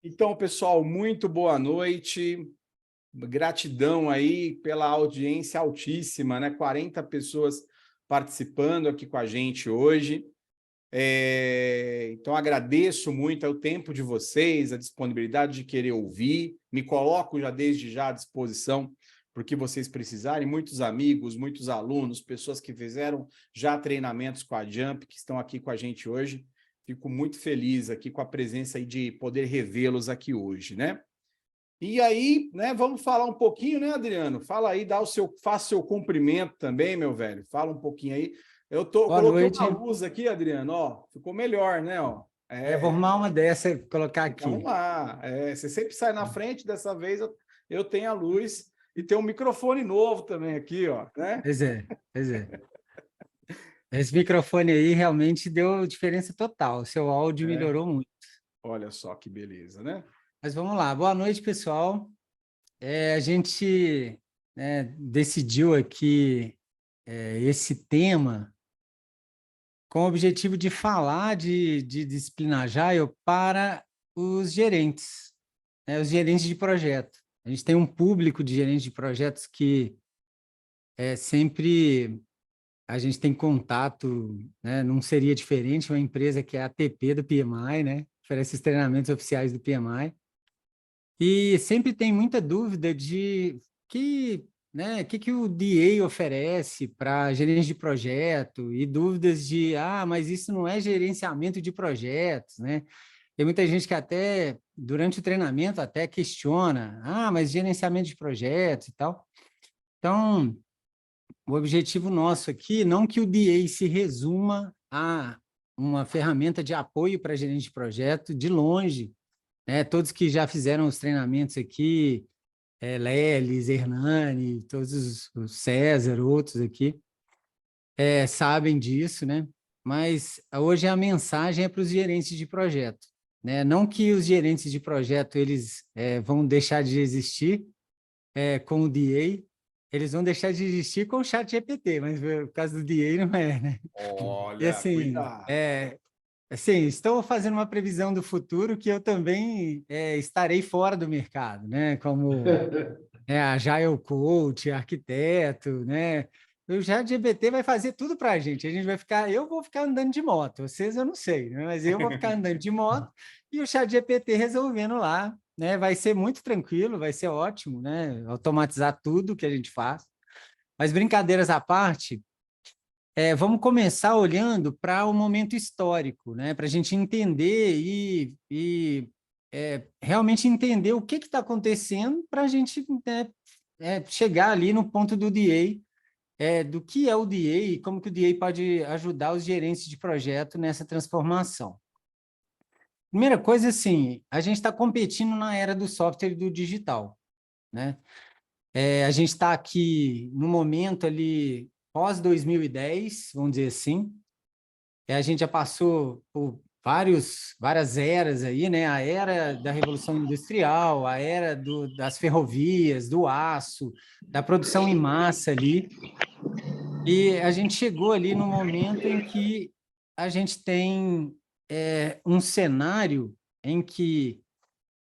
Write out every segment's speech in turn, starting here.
Então, pessoal, muito boa noite. Gratidão aí pela audiência altíssima, né? 40 pessoas participando aqui com a gente hoje. Então, agradeço muito o tempo de vocês, a disponibilidade de querer ouvir. Me coloco já desde já à disposição para o que vocês precisarem. Muitos amigos, muitos alunos, pessoas que fizeram já treinamentos com a Jump, que estão aqui com a gente hoje. Fico muito feliz aqui com a presença aí de poder revê-los aqui hoje, né? E aí, né, vamos falar um pouquinho, né, Adriano? Fala aí, faça seu cumprimento também, meu velho. Fala um pouquinho aí. Boa Coloquei noite. uma luz aqui, Adriano, ó, ficou melhor, né, ó. Vou arrumar uma dessa, colocar Tem que aqui. arrumar. Você sempre sai na frente, dessa vez eu tenho a luz e tem um microfone novo também aqui, ó, né? Pois é, pois é. Esse microfone aí realmente deu diferença total. O seu áudio É, melhorou muito. olha só que beleza, né? Mas vamos lá. Boa noite, pessoal. A gente, né, decidiu aqui esse tema com o objetivo de falar de disciplina Agile para os gerentes, né, os gerentes de projeto. A gente tem um público de gerentes de projetos que sempre a gente tem contato, né? Não seria diferente uma empresa que é a ATP do PMI, né? Oferece os treinamentos oficiais do PMI. E sempre tem muita dúvida de que o DA oferece para gerentes de projeto e dúvidas de, mas isso não é gerenciamento de projetos, né? Tem muita gente que até, durante o treinamento, até questiona, mas gerenciamento de projetos e tal. Então, o objetivo nosso aqui, não que o DA se resuma a uma ferramenta de apoio para gerente de projeto, de longe, né? Todos que já fizeram os treinamentos aqui, Lelis, Hernani, todos os César, outros aqui, sabem disso, né? Mas hoje a mensagem é para os gerentes de projeto, né? Não que os gerentes de projeto eles vão deixar de existir com o DA, eles vão deixar de existir com o chat GPT, mas por causa do DA não é, né? E Olha, assim, cuidado. estou fazendo uma previsão do futuro que eu também estarei fora do mercado, né? Como Agile Coach, arquiteto, né? O ChatGPT vai fazer tudo para a gente. Eu vou ficar andando de moto. Vocês eu não sei, né? Mas eu vou ficar andando de moto e o ChatGPT resolvendo lá, né? Vai ser muito tranquilo, vai ser ótimo, né? Automatizar tudo que a gente faz. Mas brincadeiras à parte, vamos começar olhando para o momento histórico, né? Para a gente entender realmente entender o que está acontecendo para a gente, né, chegar ali no ponto do DA, do que é o DA e como que o DA pode ajudar os gerentes de projeto nessa transformação. Primeira coisa, assim, a gente está competindo na era do software e do digital, né? A gente está aqui no momento ali pós-2010, vamos dizer assim. A gente já passou por várias eras aí, né? A era da Revolução Industrial, a era das ferrovias, do aço, da produção em massa ali. E a gente chegou ali no momento em que a gente tem um cenário em que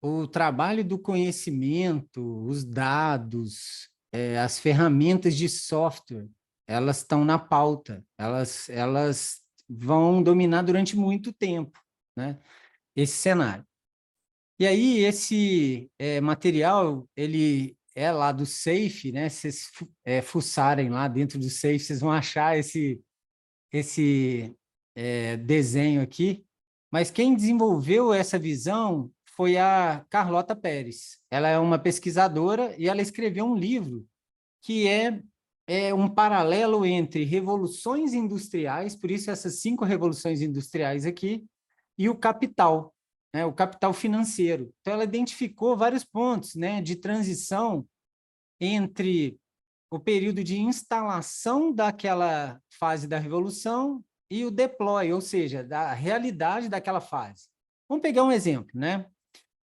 o trabalho do conhecimento, os dados, as ferramentas de software, elas estão na pauta, elas vão dominar durante muito tempo, né? Esse cenário. E aí, esse material, ele é lá do Safe, né? Se vocês fuçarem lá dentro do Safe, vocês vão achar esse desenho aqui. Mas quem desenvolveu essa visão foi a Carlota Pérez. Ela é uma pesquisadora e ela escreveu um livro que é um paralelo entre revoluções industriais, por isso essas 5 revoluções industriais aqui, e o capital, né, o capital financeiro. Então, ela identificou vários pontos, né, de transição entre o período de instalação daquela fase da revolução e o deploy, ou seja, da realidade daquela fase. Vamos pegar um exemplo, né?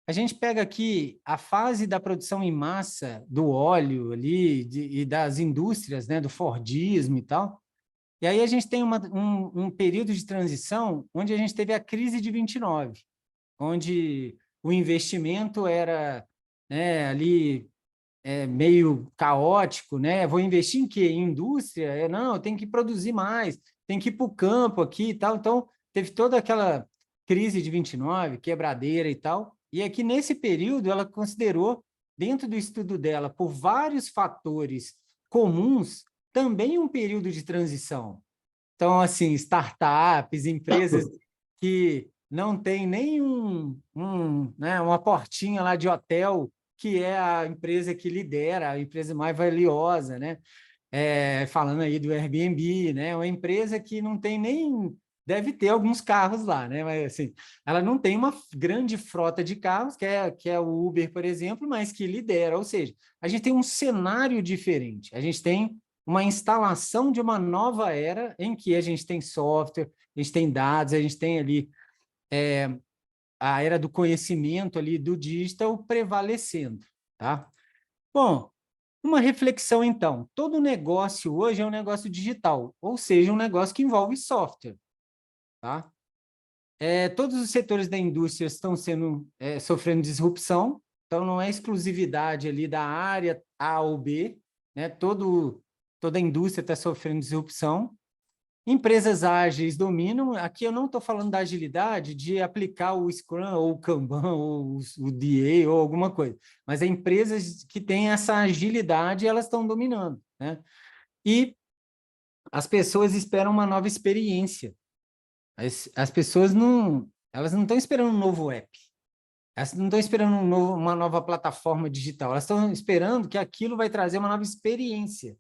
A gente pega aqui a fase da produção em massa do óleo ali e das indústrias, né, do Fordismo e tal. E aí a gente tem um período de transição onde a gente teve a crise de 29, onde o investimento era, né, ali meio caótico, né? Vou investir em quê? Em indústria? Não, eu tenho que produzir mais, tem que ir para o campo aqui e tal. Então, teve toda aquela crise de 29, quebradeira e tal. E aqui, nesse período, ela considerou, dentro do estudo dela, por vários fatores comuns, também um período de transição. Então, assim, startups, empresas que não tem nem né, uma portinha lá de hotel, que é a empresa que lidera, a empresa mais valiosa, né? Falando aí do Airbnb, né? Uma empresa que não tem nem... Deve ter alguns carros lá, né? Mas, assim, ela não tem uma grande frota de carros, que é o Uber, por exemplo, mas que lidera. Ou seja, a gente tem um cenário diferente. A gente tem uma instalação de uma nova era em que a gente tem software, a gente tem dados, a gente tem ali a era do conhecimento ali do digital prevalecendo, tá? Bom, uma reflexão então, todo negócio hoje é um negócio digital, ou seja, um negócio que envolve software, tá? Todos os setores da indústria estão sofrendo disrupção, então não é exclusividade ali da área A ou B, né? Toda a indústria está sofrendo disrupção. Empresas ágeis dominam. Aqui eu não estou falando da agilidade de aplicar o Scrum ou o Kanban ou o DA ou alguma coisa, mas é empresas que têm essa agilidade, elas estão dominando, né? E as pessoas esperam uma nova experiência. As pessoas elas não estão esperando um novo app, elas não estão esperando uma nova plataforma digital, elas estão esperando que aquilo vai trazer uma nova experiência.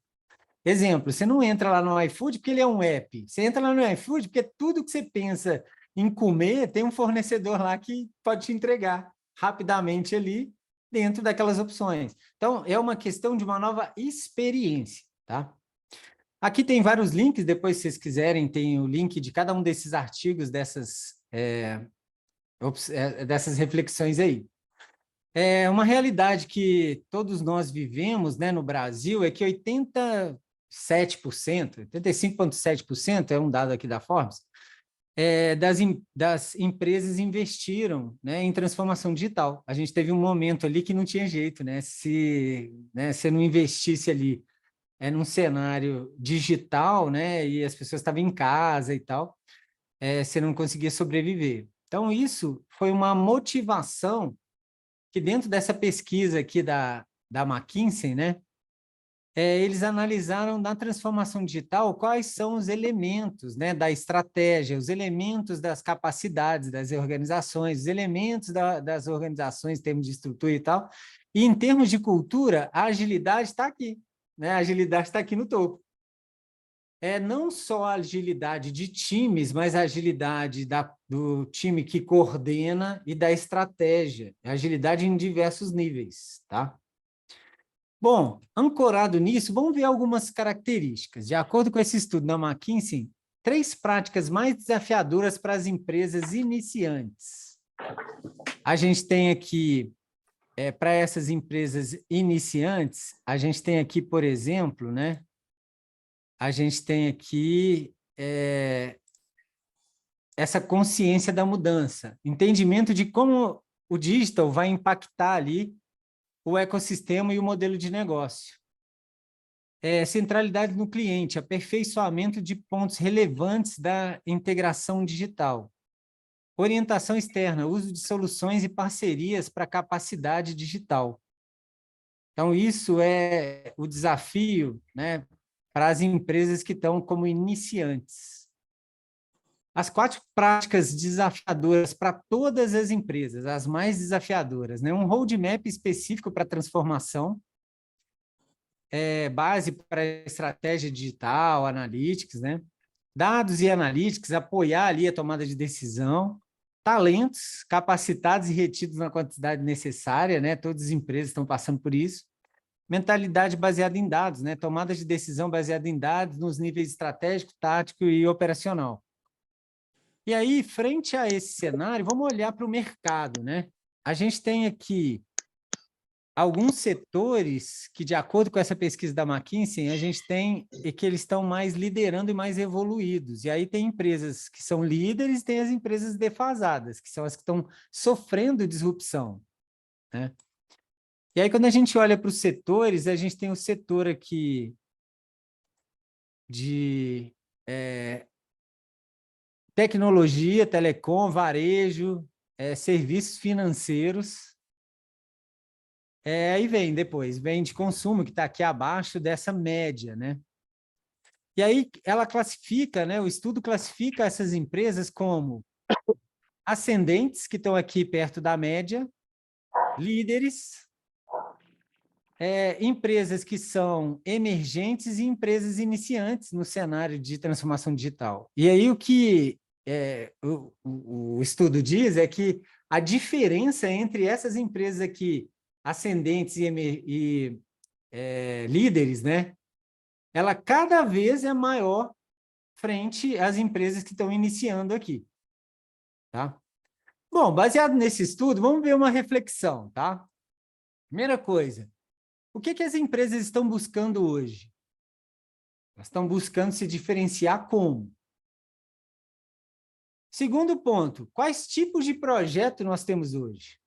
Exemplo, você não entra lá no iFood porque ele é um app. Você entra lá no iFood porque tudo que você pensa em comer tem um fornecedor lá que pode te entregar rapidamente ali dentro daquelas opções. Então, é uma questão de uma nova experiência, tá? Aqui tem vários links, depois se vocês quiserem, tem o link de cada um desses artigos, dessas reflexões aí. Uma realidade que todos nós vivemos, né, no Brasil é que 85,7%, é um dado aqui da Forbes, das empresas investiram, né, em transformação digital. A gente teve um momento ali que não tinha jeito, né? Se você não investisse ali num cenário digital, né, e as pessoas estavam em casa e tal, você não conseguia sobreviver. Então, isso foi uma motivação que dentro dessa pesquisa aqui da McKinsey, né, eles analisaram na transformação digital quais são os elementos, né, da estratégia, os elementos das capacidades das organizações, os elementos das organizações em termos de estrutura e tal. E em termos de cultura, a agilidade está aqui, né? A agilidade está aqui no topo. Não só a agilidade de times, mas a agilidade do time que coordena e da estratégia. A agilidade em diversos níveis, tá? Bom, ancorado nisso, vamos ver algumas características. De acordo com esse estudo da McKinsey, 3 práticas mais desafiadoras para as empresas iniciantes. A gente tem aqui, para essas empresas iniciantes, a gente tem aqui, por exemplo, né? A gente tem aqui essa consciência da mudança, entendimento de como o digital vai impactar ali o ecossistema e o modelo de negócio. Centralidade no cliente, aperfeiçoamento de pontos relevantes da integração digital. Orientação externa, uso de soluções e parcerias para capacidade digital. Então, isso é o desafio, né, para as empresas que estão como iniciantes. As 4 práticas desafiadoras para todas as empresas, as mais desafiadoras, né? Um roadmap específico para transformação, base para estratégia digital, analytics, né? Dados e analytics, apoiar ali a tomada de decisão, talentos capacitados e retidos na quantidade necessária, né? Todas as empresas estão passando por isso. Mentalidade baseada em dados, né? Tomada de decisão baseada em dados nos níveis estratégico, tático e operacional. E aí, frente a esse cenário, vamos olhar para o mercado, né? A gente tem aqui alguns setores que, de acordo com essa pesquisa da McKinsey, a gente tem que eles estão mais liderando e mais evoluídos. E aí tem empresas que são líderes, tem as empresas defasadas, que são as que estão sofrendo disrupção, né? E aí, quando a gente olha para os setores, a gente tem o setor aqui de tecnologia, telecom, varejo, serviços financeiros. Aí vem depois, vem de consumo, que está aqui abaixo dessa média, né? E aí ela classifica, né? O estudo classifica essas empresas como ascendentes, que estão aqui perto da média, líderes, empresas que são emergentes e empresas iniciantes no cenário de transformação digital. E aí o que o estudo diz é que a diferença entre essas empresas aqui, ascendentes e líderes, né? Ela cada vez é maior frente às empresas que estão iniciando aqui, tá? Bom, baseado nesse estudo, vamos ver uma reflexão, tá? Primeira coisa, o que as empresas estão buscando hoje? Elas estão buscando se diferenciar como? Segundo ponto, quais tipos de projeto nós temos hoje?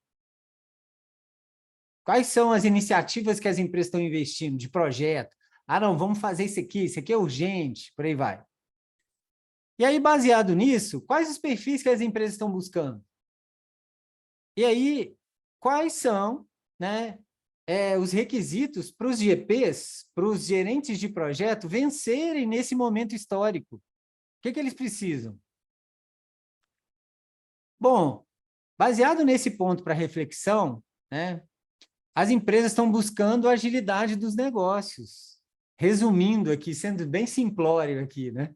Quais são as iniciativas que as empresas estão investindo de projeto? Ah, não, vamos fazer isso aqui é urgente, por aí vai. E aí, baseado nisso, quais os perfis que as empresas estão buscando? E aí, quais são, né, os requisitos para os GPs, para os gerentes de projeto, vencerem nesse momento histórico? O que eles precisam? Bom, baseado nesse ponto para reflexão, né, as empresas estão buscando a agilidade dos negócios. Resumindo aqui, sendo bem simplório aqui, né?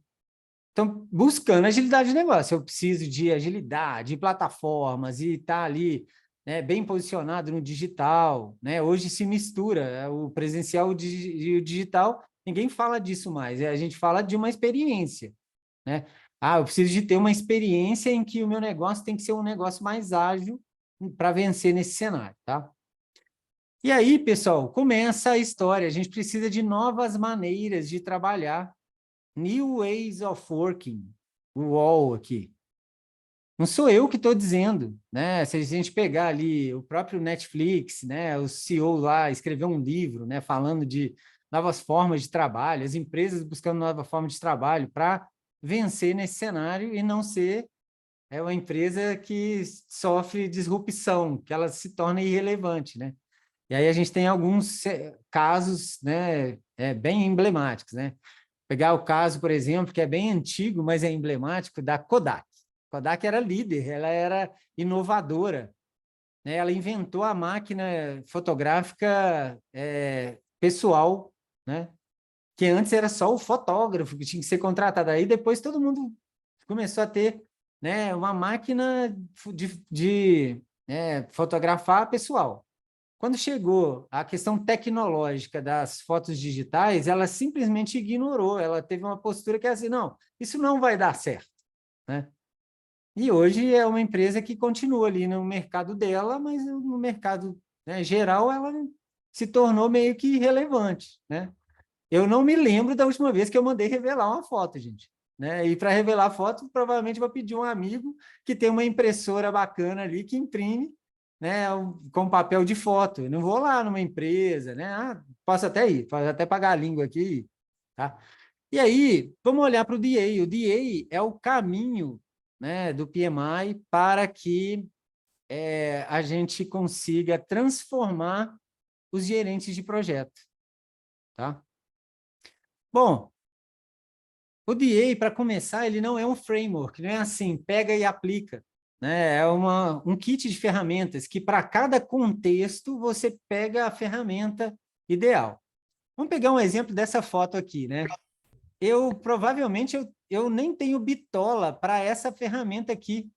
Estão buscando agilidade de negócio. Eu preciso de agilidade, de plataformas, e estar ali, né, bem posicionado no digital, né? Hoje se mistura o presencial e o digital, ninguém fala disso mais, a gente fala de uma experiência, né? Ah, eu preciso de ter uma experiência em que o meu negócio tem que ser um negócio mais ágil para vencer nesse cenário, tá? E aí, pessoal, começa a história. A gente precisa de novas maneiras de trabalhar. New ways of working. O UOL aqui. Não sou eu que estou dizendo, né? Se a gente pegar ali o próprio Netflix, né? O CEO lá escreveu um livro, né? Falando de novas formas de trabalho, as empresas buscando nova forma de trabalho para vencer nesse cenário e não ser uma empresa que sofre disrupção, que ela se torna irrelevante, né? E aí a gente tem alguns casos, né, bem emblemáticos, né? Pegar o caso, por exemplo, que é bem antigo, mas é emblemático, da Kodak. Kodak era líder, ela era inovadora, né? Ela inventou a máquina fotográfica pessoal, né? Que antes era só o fotógrafo que tinha que ser contratado. Aí depois todo mundo começou a ter, né, uma máquina de fotografar pessoal. Quando chegou a questão tecnológica das fotos digitais, ela simplesmente ignorou, ela teve uma postura que é assim, não, isso não vai dar certo, né? E hoje é uma empresa que continua ali no mercado dela, mas no mercado, né, geral ela se tornou meio que irrelevante, né? Eu não me lembro da última vez que eu mandei revelar uma foto, gente, né? E para revelar foto, provavelmente vou pedir um amigo que tem uma impressora bacana ali que imprime, né, com papel de foto. Eu não vou lá numa empresa, né? Ah, posso até ir, posso até pagar a língua aqui, tá? E aí, vamos olhar para o DA. O DA é o caminho, né, do PMI para que a gente consiga transformar os gerentes de projeto, tá? Bom, o DA, para começar, ele não é um framework, não é assim, pega e aplica, né? É um kit de ferramentas que, para cada contexto, você pega a ferramenta ideal. Vamos pegar um exemplo dessa foto aqui, né? Provavelmente, eu nem tenho bitola para essa ferramenta aqui,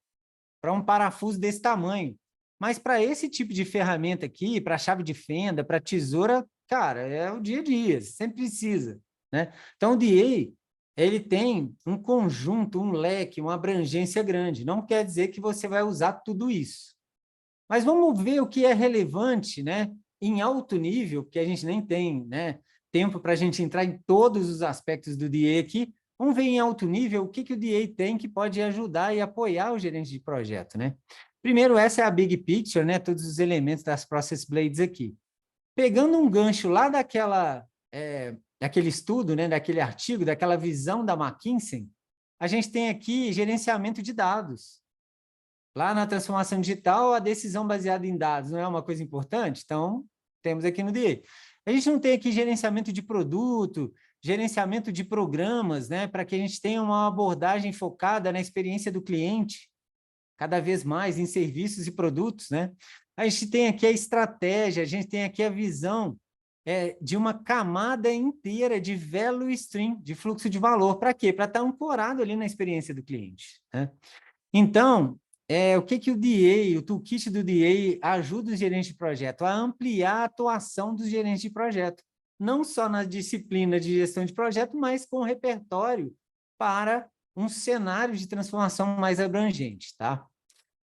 para um parafuso desse tamanho. Mas para esse tipo de ferramenta aqui, para chave de fenda, para tesoura, cara, é o dia a dia, você sempre precisa, né? Então, o DA, ele tem um conjunto, um leque, uma abrangência grande. Não quer dizer que você vai usar tudo isso. Mas vamos ver o que é relevante, né, em alto nível, porque a gente nem tem, né, tempo para a gente entrar em todos os aspectos do DA aqui, vamos ver em alto nível o que, que o DA tem que pode ajudar e apoiar o gerente de projeto, né? Primeiro, essa é a big picture, né? Todos os elementos das process blades aqui. Pegando um gancho lá daquele estudo, né? Daquele artigo, daquela visão da McKinsey, a gente tem aqui gerenciamento de dados. Lá na transformação digital, a decisão baseada em dados não é uma coisa importante? Então, temos aqui no DA. A gente não tem aqui gerenciamento de produto, gerenciamento de programas, né? Para que a gente tenha uma abordagem focada na experiência do cliente, cada vez mais em serviços e produtos, né? A gente tem aqui a estratégia, a gente tem aqui a visão de uma camada inteira de value stream, de fluxo de valor. Para quê? Para estar ancorado ali na experiência do cliente, né? Então, o que o DA, o toolkit do DA ajuda os gerentes de projeto a ampliar a atuação dos gerentes de projeto, não só na disciplina de gestão de projeto, mas com repertório para um cenário de transformação mais abrangente, tá?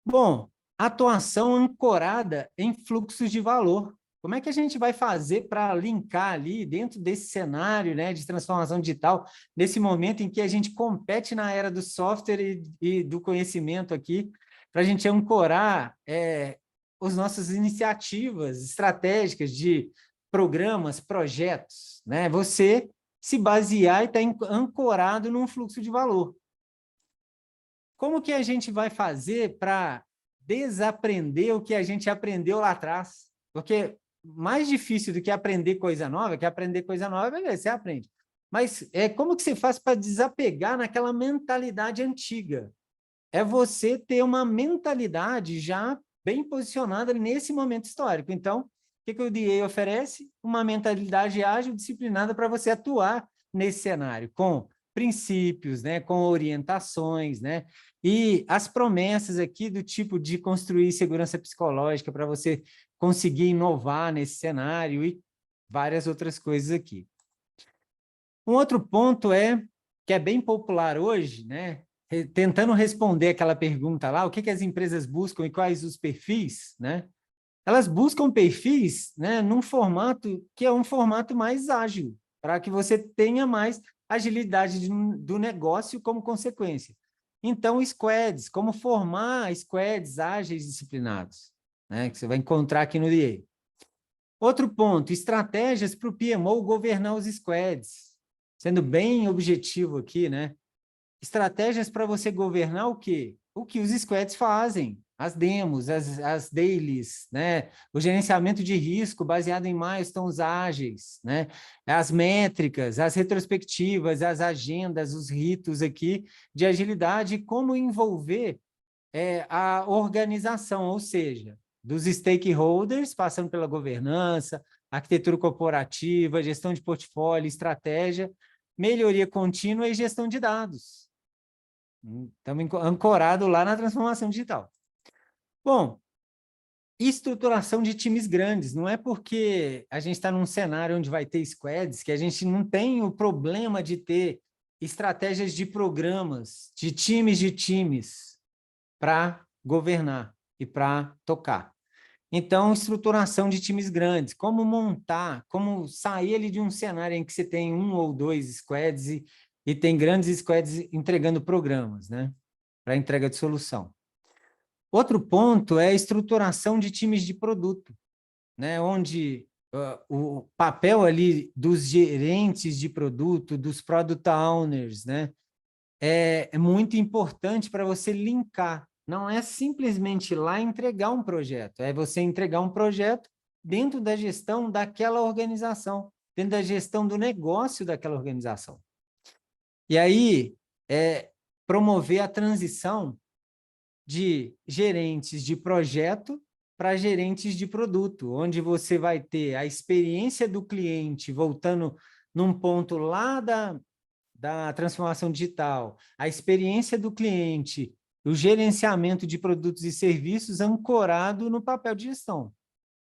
Bom, atuação ancorada em fluxos de valor. Como é que a gente vai fazer para linkar ali dentro desse cenário, né, de transformação digital, nesse momento em que a gente compete na era do software e do conhecimento aqui, para a gente ancorar as nossas iniciativas estratégicas de programas, projetos, né? Você se basear e estar ancorado num fluxo de valor. Como que a gente vai fazer para desaprender o que a gente aprendeu lá atrás? Porque mais difícil do que aprender coisa nova, beleza, você aprende. Mas como que você faz para desapegar naquela mentalidade antiga? É você ter uma mentalidade já bem posicionada nesse momento histórico. Então, o que o DA oferece? Uma mentalidade ágil, disciplinada para você atuar nesse cenário, com princípios, né, com orientações, né, e as promessas aqui do tipo de construir segurança psicológica para você conseguir inovar nesse cenário e várias outras coisas aqui. Um outro ponto que é bem popular hoje, né, tentando responder aquela pergunta lá, o que as empresas buscam e quais os perfis, né? Elas buscam perfis, né, num formato que é um formato mais ágil, para que você tenha mais agilidade do negócio como consequência. Então, squads, como formar squads ágeis disciplinados, né, que você vai encontrar aqui no DA. Outro ponto, estratégias para o PMO governar os squads, sendo bem objetivo aqui, né? Estratégias para você governar o quê? O que os squads fazem, as demos, as dailies, né? O gerenciamento de risco baseado em milestones ágeis, né? As métricas, as retrospectivas, as agendas, os ritos aqui de agilidade, como envolver a organização, ou seja, dos stakeholders, passando pela governança, arquitetura corporativa, gestão de portfólio, estratégia, melhoria contínua e gestão de dados. Estamos ancorados lá na transformação digital. Bom, estruturação de times grandes. Não é porque a gente está num cenário onde vai ter squads que a gente não tem o problema de ter estratégias de programas, de times para governar e para tocar. Então, estruturação de times grandes, como montar, como sair ali de um cenário em que você tem um ou dois squads e tem grandes squads entregando programas, né, para entrega de solução. Outro ponto é a estruturação de times de produto, né, onde o papel ali dos gerentes de produto, dos product owners, né, é muito importante para você linkar. Não é simplesmente ir lá entregar um projeto, é você entregar um projeto dentro da gestão daquela organização, dentro da gestão do negócio daquela organização. E aí, promover a transição de gerentes de projeto para gerentes de produto, onde você vai ter a experiência do cliente voltando num ponto lá da transformação digital, a experiência do cliente, o gerenciamento de produtos e serviços ancorado no papel de gestão,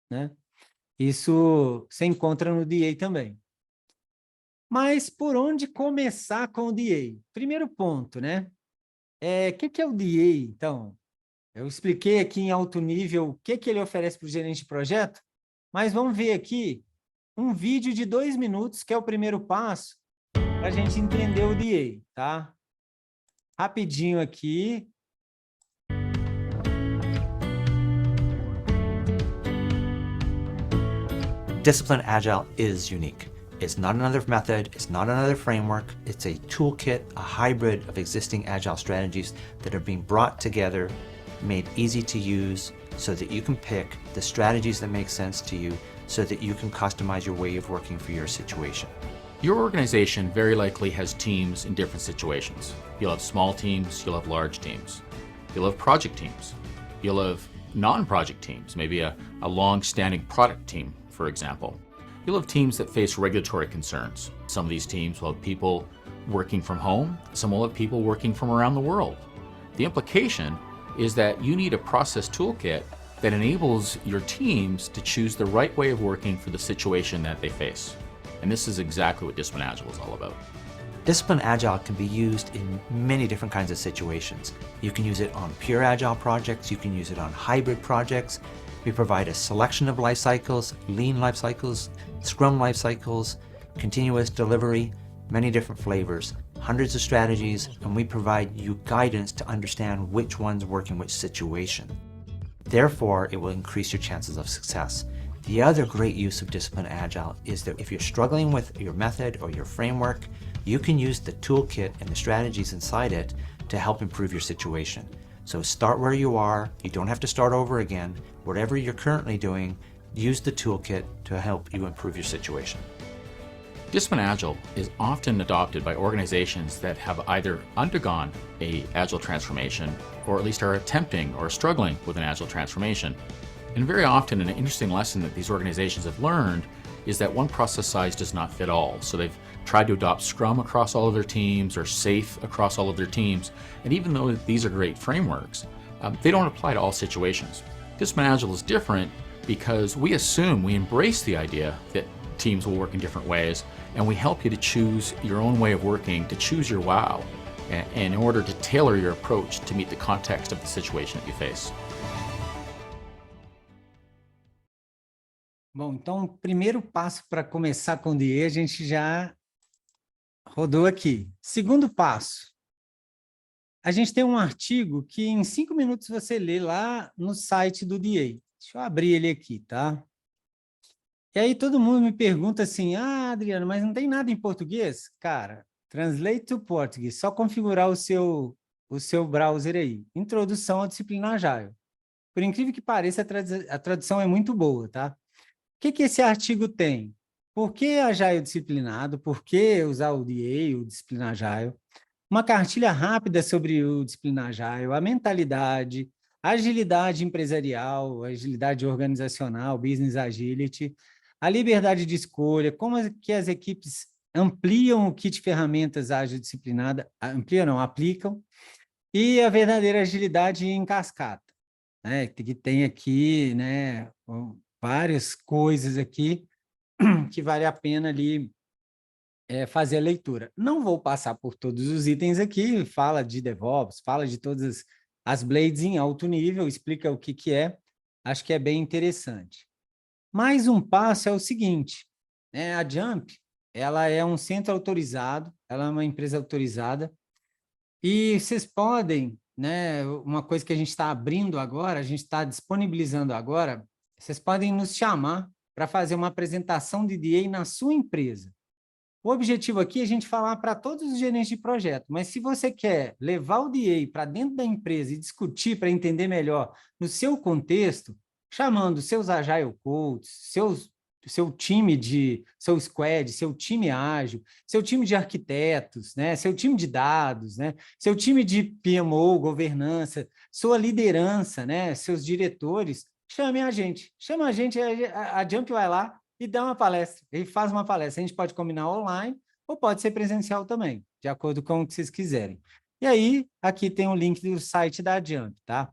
né? Isso se encontra no DA também. Mas por onde começar com o DA? Primeiro ponto, né? O que é o DA, então? Eu expliquei aqui em alto nível o que ele oferece para o gerente de projeto. Mas vamos ver aqui um vídeo de 2 minutos, que é o primeiro passo, para a gente entender o DA, tá? Rapidinho aqui. Disciplined Agile is unique. It's not another method, it's not another framework, it's a toolkit, a hybrid of existing Agile strategies that are being brought together, made easy to use, so that you can pick the strategies that make sense to you, so that you can customize your way of working for your situation. Your organization very likely has teams in different situations. You'll have small teams, you'll have large teams. You'll have project teams. You'll have non-project teams, maybe a long-standing product team, for example. You'll have teams that face regulatory concerns. Some of these teams will have people working from home, some will have people working from around the world. The implication is that you need a process toolkit that enables your teams to choose the right way of working for the situation that they face. And this is exactly what Disciplined Agile is all about. Disciplined Agile can be used in many different kinds of situations. You can use it on pure Agile projects, you can use it on hybrid projects. We provide a selection of life cycles, lean life cycles, Scrum life cycles, continuous delivery, many different flavors, hundreds of strategies, and we provide you guidance to understand which ones work in which situation. Therefore, it will increase your chances of success. The other great use of Disciplined Agile is that if you're struggling with your method or your framework, you can use the toolkit and the strategies inside it to help improve your situation. So start where you are, you don't have to start over again. Whatever you're currently doing, use the toolkit to help you improve your situation. Disciplined Agile is often adopted by organizations that have either undergone an Agile transformation or at least are attempting or struggling with an Agile transformation. And very often an interesting lesson that these organizations have learned is that one process size does not fit all. So they've tried to adopt Scrum across all of their teams or SAFe across all of their teams. And even though these are great frameworks, they don't apply to all situations. Disciplined Agile is different because we embrace the idea that teams will work in different ways, and we help you to choose your own way of working, to choose your wow, in order to tailor your approach to meet the context of the situation that you face. Bom, então, o primeiro passo para começar com o DA, a gente já rodou aqui. Segundo passo, a gente tem um artigo que em 5 minutos você lê lá no site do DA. Deixa eu abrir ele aqui, tá? E aí todo mundo me pergunta assim, Adriano, mas não tem nada em português? Cara, translate to Portuguese, só configurar o seu browser aí. Introdução à disciplina Agile. Por incrível que pareça, a tradução é muito boa, tá? O que esse artigo tem? Por que Agile disciplinado? Por que usar o DA, o Disciplina Agile? Uma cartilha rápida sobre o Disciplina Agile, a mentalidade, a agilidade empresarial, a agilidade organizacional, business agility, a liberdade de escolha, como que as equipes ampliam o kit de ferramentas ágil disciplinada, ampliam não, aplicam, e a verdadeira agilidade em cascata, né? Que tem aqui, né, várias coisas aqui que vale a pena ali fazer a leitura. Não vou passar por todos os itens aqui, fala de DevOps, fala de todas as blades em alto nível, explica o que é, acho que é bem interessante. Mais um passo é o seguinte, né? A Jump, ela é um centro autorizado, ela é uma empresa autorizada, e vocês podem, né, uma coisa que a gente está abrindo agora, a gente está disponibilizando agora, vocês podem nos chamar para fazer uma apresentação de DA na sua empresa. O objetivo aqui é a gente falar para todos os gerentes de projeto, mas se você quer levar o DA para dentro da empresa e discutir para entender melhor no seu contexto, chamando seus Agile Coaches, seu time seu squad, seu time ágil, seu time de arquitetos, né? Seu time de dados, né? Seu time de PMO, governança, sua liderança, né? Seus diretores, chama a gente, a Jump vai lá e dá uma palestra, e faz uma palestra. A gente pode combinar online ou pode ser presencial também, de acordo com o que vocês quiserem. E aí, aqui tem o link do site da Jump, tá?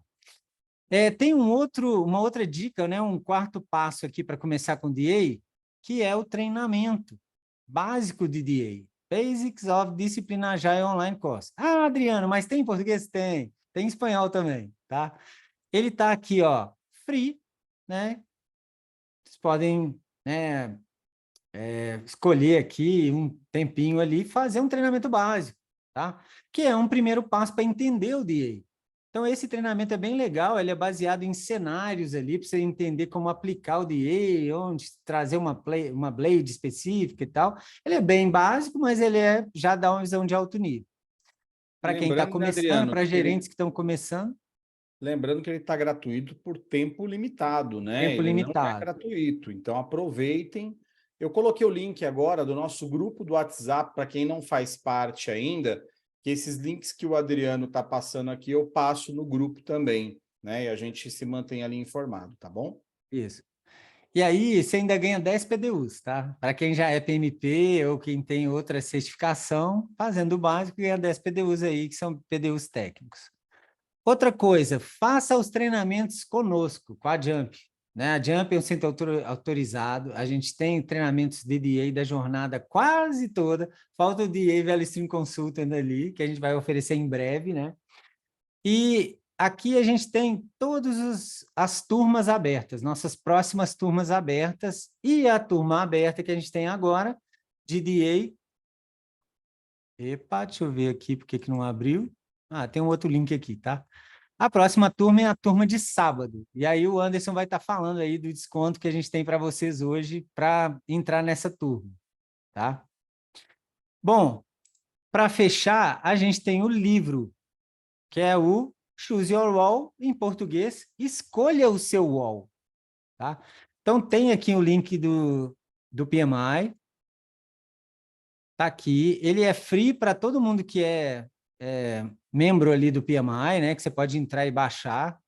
Tem uma outra dica, né? Um quarto passo aqui para começar com DA, que é o treinamento básico de DA. Basics of Discipline Agile Online Course. Ah, Adriano, mas tem em português? Tem. Tem em espanhol também, tá? Ele está aqui, ó, free, né? vocês podem, né, escolher aqui um tempinho ali e fazer um treinamento básico, tá? Que é um primeiro passo para entender o DA. Então, esse treinamento é bem legal, ele é baseado em cenários ali, para você entender como aplicar o DA, onde trazer uma blade específica e tal. Ele é bem básico, mas ele já dá uma visão de alto nível. Para quem está Lembrando, né, começando, Adriano, para gerentes que estão começando, lembrando que ele está gratuito por tempo limitado, né? tempo Ele não é limitado. gratuito, então aproveitem. Eu coloquei o link agora do nosso grupo do WhatsApp, para quem não faz parte ainda, que esses links que o Adriano está passando aqui, eu passo no grupo também, né? E a gente se mantém ali informado, tá bom? Isso. E aí, você ainda ganha 10 PDUs, tá? Para quem já é PMP ou quem tem outra certificação, fazendo o básico, ganha 10 PDUs aí, que são PDUs técnicos. Outra coisa, faça os treinamentos conosco, com a Jump. Né? A Jump é um centro autorizado, a gente tem treinamentos de DA da jornada quase toda, falta o DA Value Stream Consultant ali, que a gente vai oferecer em breve, né? E aqui a gente tem todas as turmas abertas, nossas próximas turmas abertas, e a turma aberta que a gente tem agora, de DA. Epa, deixa eu ver aqui porque que não abriu. Ah, tem um outro link aqui, tá? A próxima turma é a turma de sábado. E aí o Anderson vai estar falando aí do desconto que a gente tem para vocês hoje para entrar nessa turma, tá? Bom, para fechar, a gente tem o livro, que é o Choose Your Wall, em português, escolha o seu wall, tá? Então tem aqui o link do PMI, tá aqui, ele é free para todo mundo que é membro ali do PMI, né, que você pode entrar e baixar.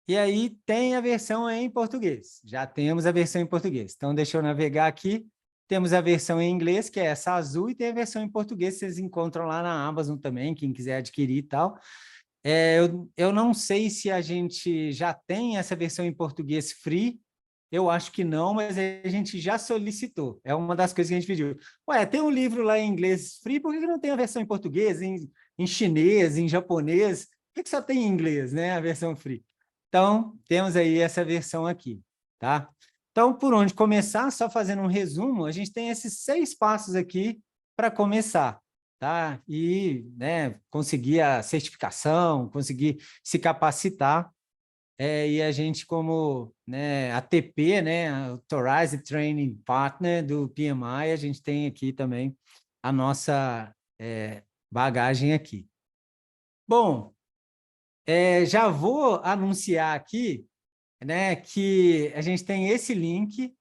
E aí tem a versão em português, já temos a versão em português. Então deixa eu navegar aqui, temos a versão em inglês, que é essa azul, e tem a versão em português, que vocês encontram lá na Amazon também, quem quiser adquirir e tal. Eu não sei se a gente já tem essa versão em português free, eu acho que não, mas a gente já solicitou. É uma das coisas que a gente pediu. Ué, tem um livro lá em inglês free, por que não tem a versão em português, em chinês, em japonês? Por que só tem em inglês, né, a versão free? Então, temos aí essa versão aqui, tá? Então, por onde começar? Só fazendo um resumo, a gente tem esses 6 passos aqui para começar, tá? E, né, conseguir a certificação, conseguir se capacitar. E a gente, como, né, ATP, né, Authorized Training Partner do PMI, a gente tem aqui também a nossa bagagem aqui. Bom, já vou anunciar aqui, né, que a gente tem esse link,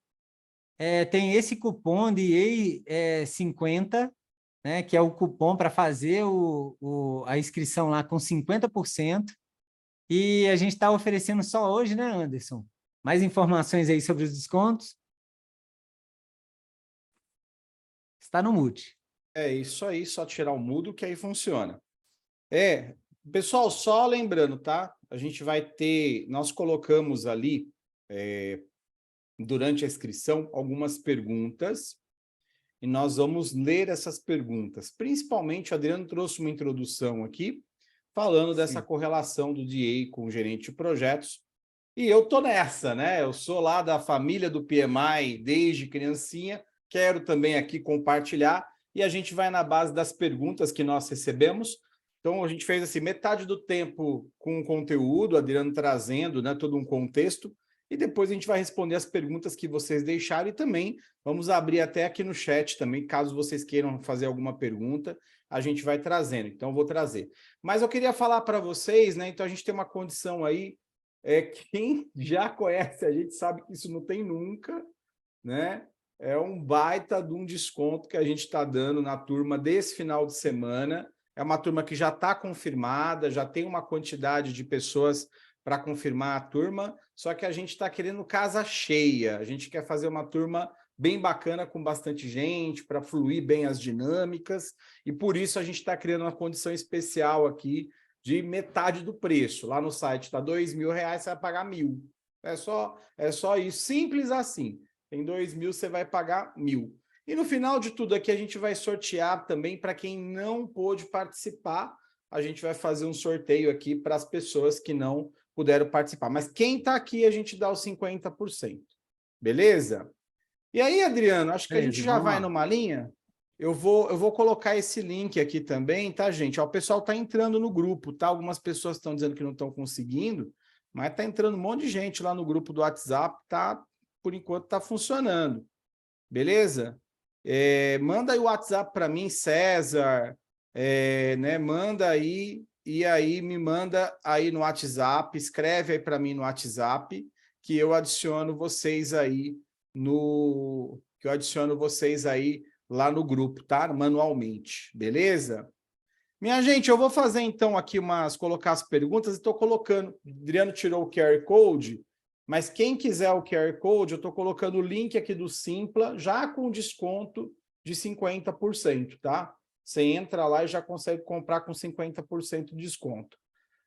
tem esse cupom de EA50, né, que é o cupom para fazer a inscrição lá com 50%. E a gente está oferecendo só hoje, né, Anderson? Mais informações aí sobre os descontos? Está no mute. É isso aí, só tirar o mudo que aí funciona. Pessoal, só lembrando, tá? A gente vai ter, nós colocamos ali, durante a inscrição, algumas perguntas, e nós vamos ler essas perguntas. Principalmente, o Adriano trouxe uma introdução aqui, falando dessa correlação do DA com o gerente de projetos, e eu tô nessa, né? Eu sou lá da família do PMI desde criancinha, quero também aqui compartilhar, e a gente vai na base das perguntas que nós recebemos. Então, a gente fez assim, metade do tempo com o conteúdo, o Adriano trazendo, né, todo um contexto, e depois a gente vai responder as perguntas que vocês deixaram, e também vamos abrir até aqui no chat também, caso vocês queiram fazer alguma pergunta, a gente vai trazendo, então eu vou trazer. Mas eu queria falar para vocês, né, então a gente tem uma condição aí, quem já conhece a gente sabe que isso não tem nunca, né? É um baita de um desconto que a gente está dando na turma desse final de semana. É uma turma que já está confirmada, já tem uma quantidade de pessoas para confirmar a turma, só que a gente está querendo casa cheia, a gente quer fazer uma turma bem bacana, com bastante gente, para fluir bem as dinâmicas, e por isso a gente está criando uma condição especial aqui, de metade do preço. Lá no site está R$2.000, você vai pagar 1.000. É só isso, simples assim. Em 2.000 você vai pagar 1.000. E no final de tudo aqui a gente vai sortear também para quem não pôde participar. A gente vai fazer um sorteio aqui para as pessoas que não puderam participar. Mas quem está aqui a gente dá os 50%. Beleza? E aí, Adriano, acho que a Beleza, gente já vamos vai lá. numa linha. Eu vou colocar esse link aqui também, tá, gente? Ó, o pessoal tá entrando no grupo, tá? Algumas pessoas estão dizendo que não estão conseguindo, mas tá entrando um monte de gente lá no grupo do WhatsApp, tá? Por enquanto tá funcionando. Beleza? Manda aí o WhatsApp para mim, César, né? Manda aí, e aí me manda aí no WhatsApp, escreve aí para mim no WhatsApp, que eu adiciono vocês aí lá no grupo, tá? Manualmente, beleza? Minha gente, eu vou fazer então aqui colocar as perguntas, e estou colocando, o Adriano tirou o QR Code, mas quem quiser o QR Code, eu estou colocando o link aqui do Simpla, já com desconto de 50%, tá? Você entra lá e já consegue comprar com 50% de desconto.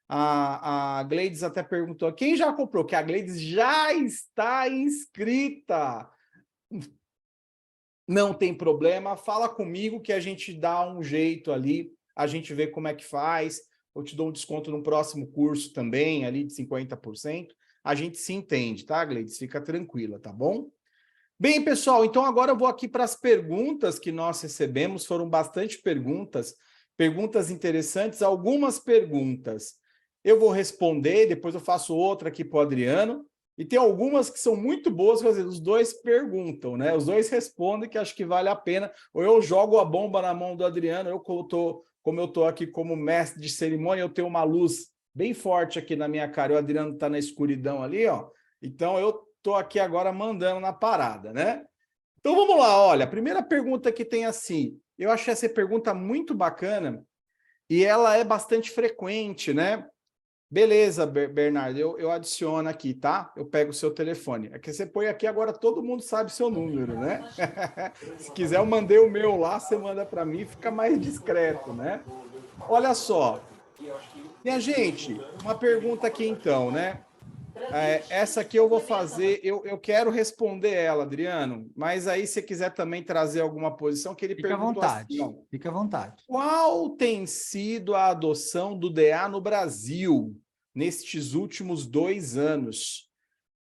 A Gleides até perguntou, quem já comprou? Que a Gleides já está inscrita. Não tem problema, fala comigo que a gente dá um jeito ali, a gente vê como é que faz, eu te dou um desconto no próximo curso também, ali de 50%, a gente se entende, tá, Gleides? Fica tranquila, tá bom? Bem, pessoal, então agora eu vou aqui para as perguntas que nós recebemos, foram bastante perguntas interessantes, algumas perguntas eu vou responder, depois eu faço outra aqui para o Adriano, e tem algumas que são muito boas, quer dizer, os dois perguntam, né? Os dois respondem, que acho que vale a pena. Ou eu jogo a bomba na mão do Adriano, como eu estou aqui como mestre de cerimônia, eu tenho uma luz bem forte aqui na minha cara, o Adriano está na escuridão ali, ó. Então eu estou aqui agora mandando na parada, né? Então vamos lá, olha, a primeira pergunta que tem assim, eu achei essa pergunta muito bacana e ela é bastante frequente, né? Beleza, Bernardo, eu adiciono aqui, tá? Eu pego o seu telefone. É que você põe aqui, agora todo mundo sabe seu número, né? Se quiser, eu mandei o meu lá, você manda para mim, fica mais discreto, né? Olha só. Minha gente, uma pergunta aqui então, né? Essa aqui eu vou fazer, eu quero responder ela, Adriano, mas aí se você quiser também trazer alguma posição, que ele perguntou assim, ó, fica à vontade. qual tem sido a adoção do DA no Brasil nestes últimos 2 anos?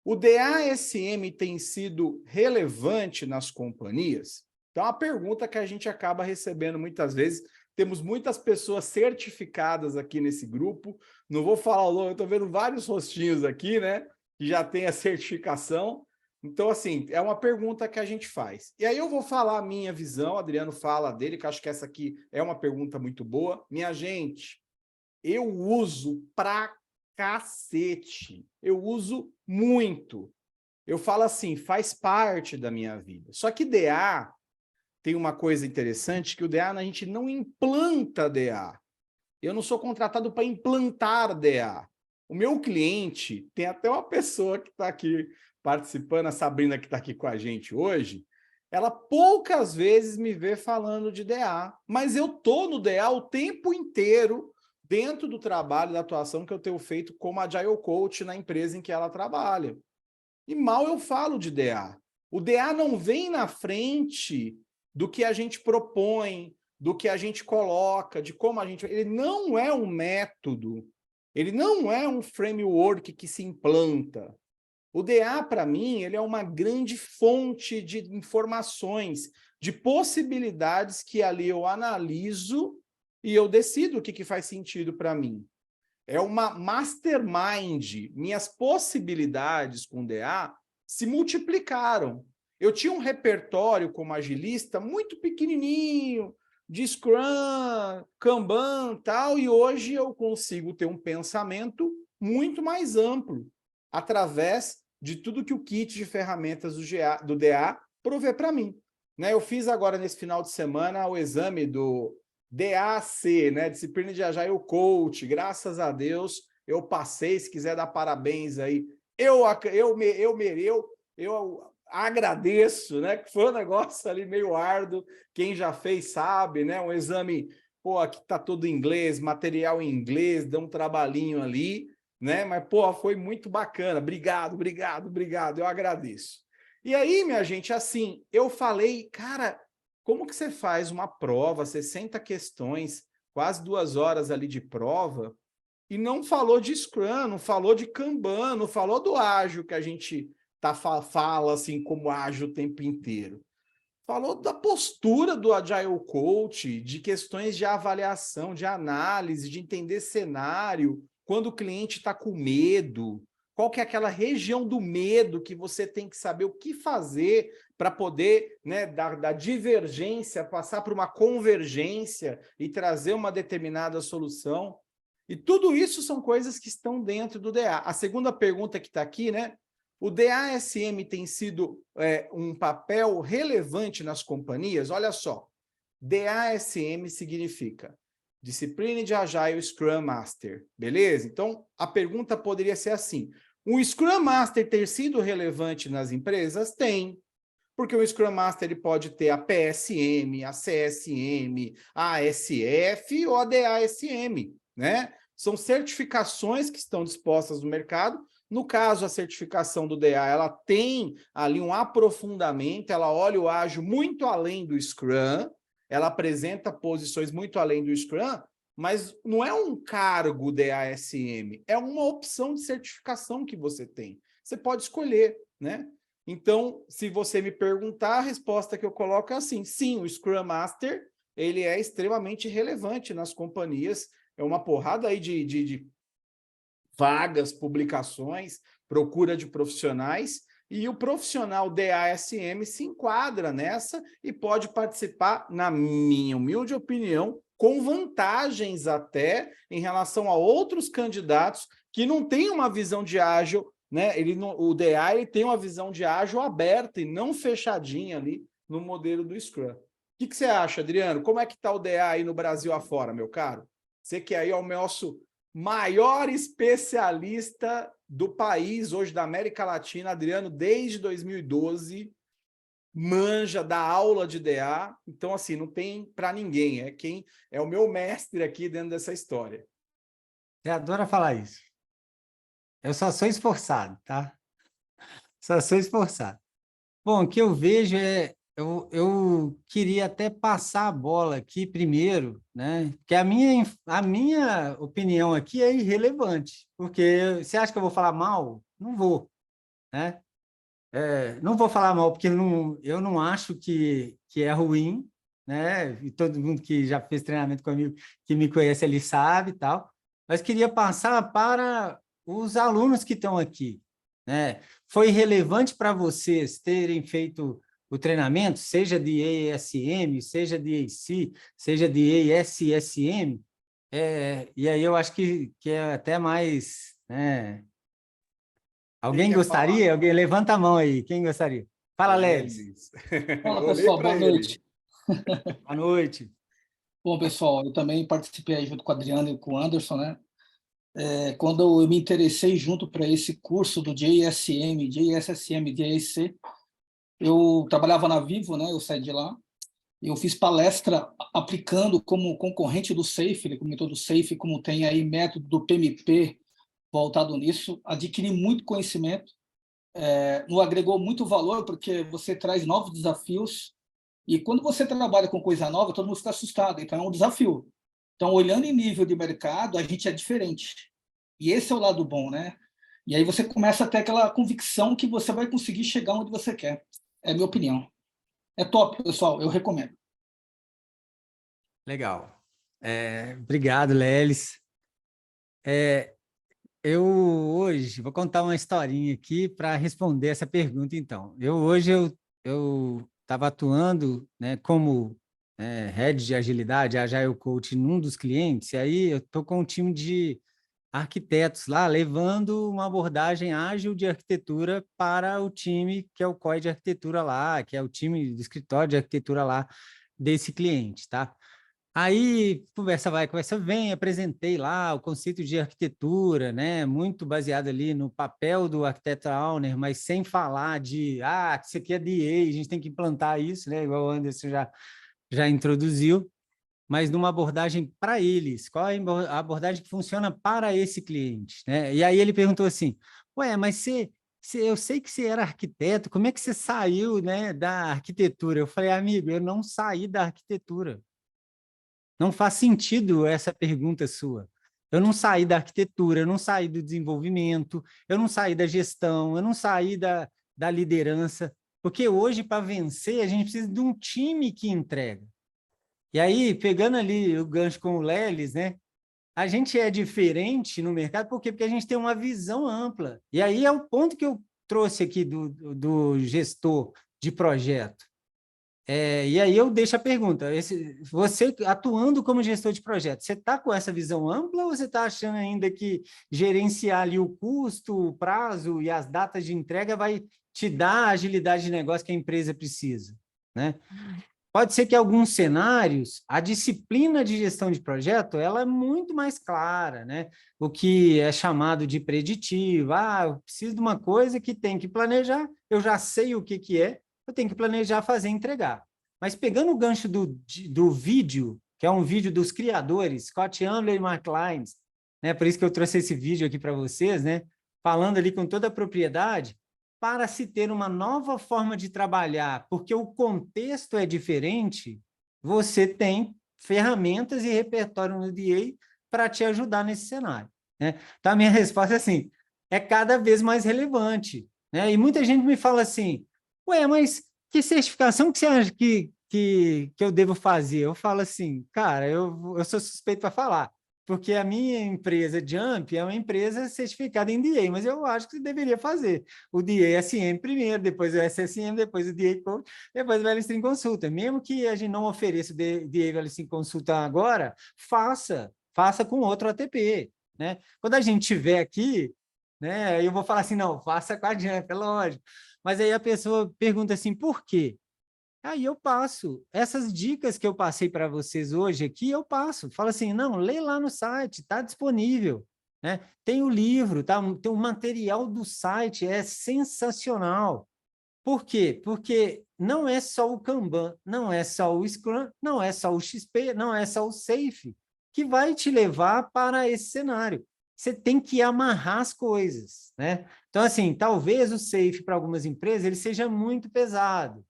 O DA-SM tem sido relevante nas companhias? Então, é uma pergunta que a gente acaba recebendo muitas vezes. Temos muitas pessoas certificadas aqui nesse grupo. Não vou falar o nome, eu estou vendo vários rostinhos aqui, né? Que já tem a certificação. Então, assim, é uma pergunta que a gente faz. E aí eu vou falar a minha visão, o Adriano fala dele, que eu acho que essa aqui é uma pergunta muito boa. Minha gente, eu uso pra cacete. Eu uso muito. Eu falo assim, faz parte da minha vida. Só que DA tem uma coisa interessante, que o DA a gente não implanta DA. Eu não sou contratado para implantar DA. O meu cliente, tem até uma pessoa que está aqui participando, a Sabrina que está aqui com a gente hoje, ela poucas vezes me vê falando de DA, mas eu estou no DA o tempo inteiro dentro do trabalho, da atuação que eu tenho feito como Agile Coach na empresa em que ela trabalha. E mal eu falo de DA. O DA não vem na frente do que a gente propõe, do que a gente coloca, de como a gente... Ele não é um método, ele não é um framework que se implanta. O DA, para mim, ele é uma grande fonte de informações, de possibilidades que ali eu analiso e eu decido o que faz sentido para mim. É uma mastermind. Minhas possibilidades com DA se multiplicaram. Eu tinha um repertório como agilista muito pequenininho, de Scrum, Kanban e tal, e hoje eu consigo ter um pensamento muito mais amplo, através de tudo que o kit de ferramentas do DA provê para mim. Né? Eu fiz agora, nesse final de semana, o exame do DAC, né? Disciplina de Agile Coach. Graças a Deus, eu passei. Se quiser dar parabéns aí, eu agradeço, né? Que foi um negócio ali meio árduo. Quem já fez sabe, né? Um exame, pô, aqui tá todo em inglês, material em inglês, deu um trabalhinho ali, né? Mas, pô, foi muito bacana. Obrigado, eu agradeço. E aí, minha gente, assim, eu falei, cara, como que você faz uma prova, 60 questões, quase 2 horas ali de prova, e não falou de Scrum, não falou de Kanban, não falou do ágil que a gente fala assim como ágil o tempo inteiro. Falou da postura do Agile Coach, de questões de avaliação, de análise, de entender cenário, quando o cliente está com medo, qual que é aquela região do medo que você tem que saber o que fazer para poder, né, da divergência passar para uma convergência e trazer uma determinada solução. E tudo isso são coisas que estão dentro do DA. A segunda pergunta que está aqui, né? O DASM tem sido um papel relevante nas companhias? Olha só, DASM significa Discipline de Agile Scrum Master, beleza? Então, a pergunta poderia ser assim, o Scrum Master ter sido relevante nas empresas? Tem, porque o Scrum Master ele pode ter a PSM, a CSM, a ASF ou a DASM, né? São certificações que estão dispostas no mercado. No caso, a certificação do DA, ela tem ali um aprofundamento, ela olha o ágil muito além do Scrum, ela apresenta posições muito além do Scrum, mas não é um cargo DASM, é uma opção de certificação que você tem. Você pode escolher, né? Então, se você me perguntar, a resposta que eu coloco é assim, sim, o Scrum Master, ele é extremamente relevante nas companhias, é uma porrada aí de vagas, publicações, procura de profissionais, e o profissional DASM se enquadra nessa e pode participar, na minha humilde opinião, com vantagens até em relação a outros candidatos que não têm uma visão de ágil, né? O DA ele tem uma visão de ágil aberta e não fechadinha ali no modelo do Scrum. O que você acha, Adriano? Como é que está o DA aí no Brasil afora, meu caro? Você que aí é o nosso maior especialista do país, hoje da América Latina, Adriano, desde 2012, manja da aula de DA, então assim, não tem para ninguém, é quem é o meu mestre aqui dentro dessa história. Você adora falar isso. Eu só sou esforçado, tá? Só sou esforçado. Bom, o que eu vejo é, eu queria até passar a bola aqui primeiro, né? Porque a minha opinião aqui é irrelevante, porque você acha que eu vou falar mal? Não vou, né? Não vou falar mal, porque eu não acho que é ruim, né? E todo mundo que já fez treinamento comigo, que me conhece, ele sabe e tal. Mas queria passar para os alunos que estão aqui, né? Foi relevante para vocês terem feito o treinamento, seja de EASM, seja de AC, seja de ASSM, e aí eu acho que é até mais, né? Alguém gostaria? Falar? Alguém levanta a mão aí. Quem gostaria? Fala, Lelis. Fala, pessoal. Boa noite. Boa noite. Bom, pessoal, eu também participei junto com o Adriano e com o Anderson, né? Quando eu me interessei junto para esse curso do JSM, JSSM, DAC, eu trabalhava na Vivo, né? Eu saí de lá. Eu fiz palestra aplicando como concorrente do SAFe, ele comentou do SAFe, como tem aí método do PMP, voltado nisso, adquiri muito conhecimento, nos agregou muito valor, porque você traz novos desafios, e quando você trabalha com coisa nova, todo mundo fica assustado, então é um desafio. Então, olhando em nível de mercado, a gente é diferente. E esse é o lado bom, né? E aí você começa a ter aquela convicção que você vai conseguir chegar onde você quer. É a minha opinião. É top, pessoal, eu recomendo. Legal. Obrigado, Lelis. Eu hoje vou contar uma historinha aqui para responder essa pergunta, então. Hoje eu estava atuando, né, como head de agilidade, Agile Coach, num dos clientes, e aí eu estou com um time de arquitetos lá, levando uma abordagem ágil de arquitetura para o time que é o COE de arquitetura lá, que é o time do escritório de arquitetura lá desse cliente, tá? Aí, conversa vai, conversa vem, apresentei lá o conceito de arquitetura, né? Muito baseado ali no papel do arquiteto owner, mas sem falar de, isso aqui é DA, a gente tem que implantar isso, né? Igual o Anderson já introduziu, mas numa abordagem para eles, qual é a abordagem que funciona para esse cliente, né? E aí ele perguntou assim, mas eu sei que você era arquiteto, como é que você saiu, né, da arquitetura? Eu falei, amigo, eu não saí da arquitetura. Não faz sentido essa pergunta sua. Eu não saí da arquitetura, eu não saí do desenvolvimento, eu não saí da gestão, eu não saí da liderança, porque hoje, para vencer, a gente precisa de um time que entrega. E aí, pegando ali o gancho com o Lelis, né? A gente é diferente no mercado, por quê? Porque a gente tem uma visão ampla. E aí é o ponto que eu trouxe aqui do gestor de projeto. E aí eu deixo a pergunta, você atuando como gestor de projeto, você está com essa visão ampla ou você está achando ainda que gerenciar ali o custo, o prazo e as datas de entrega vai te dar a agilidade de negócio que a empresa precisa, né? Pode ser que em alguns cenários a disciplina de gestão de projeto ela é muito mais clara, né? O que é chamado de preditivo. Eu preciso de uma coisa que tem que planejar, eu já sei o que é, eu tenho que planejar, fazer e entregar. Mas pegando o gancho do vídeo, que é um vídeo dos criadores, Scott Ambler e Mark Lyons, né? Por isso que eu trouxe esse vídeo aqui para vocês, né? Falando ali com toda a propriedade, para se ter uma nova forma de trabalhar, porque o contexto é diferente, você tem ferramentas e repertório no DA para te ajudar nesse cenário, né? Então, a minha resposta é assim, é cada vez mais relevante, né? E muita gente me fala assim, ué, mas que certificação que você acha que eu devo fazer? Eu falo assim, cara, eu sou suspeito para falar, porque a minha empresa Jump é uma empresa certificada em DA, mas eu acho que você deveria fazer o DA-SM primeiro, depois o SSM, depois o DA Coach, depois o VLC Consulta. Mesmo que a gente não ofereça o DA VLC Consulta agora, faça com outro ATP, né? Quando a gente estiver aqui, né, eu vou falar assim, não, faça com a Jump, é lógico. Mas aí a pessoa pergunta assim, por quê? Aí eu passo. Essas dicas que eu passei para vocês hoje aqui, eu passo. Falo assim, não, lê lá no site, está disponível, né? Tem o livro, tá? Tem o material do site, é sensacional. Por quê? Porque não é só o Kanban, não é só o Scrum, não é só o XP, não é só o Safe que vai te levar para esse cenário. Você tem que amarrar as coisas, né? Então, assim, talvez o Safe para algumas empresas ele seja muito pesado,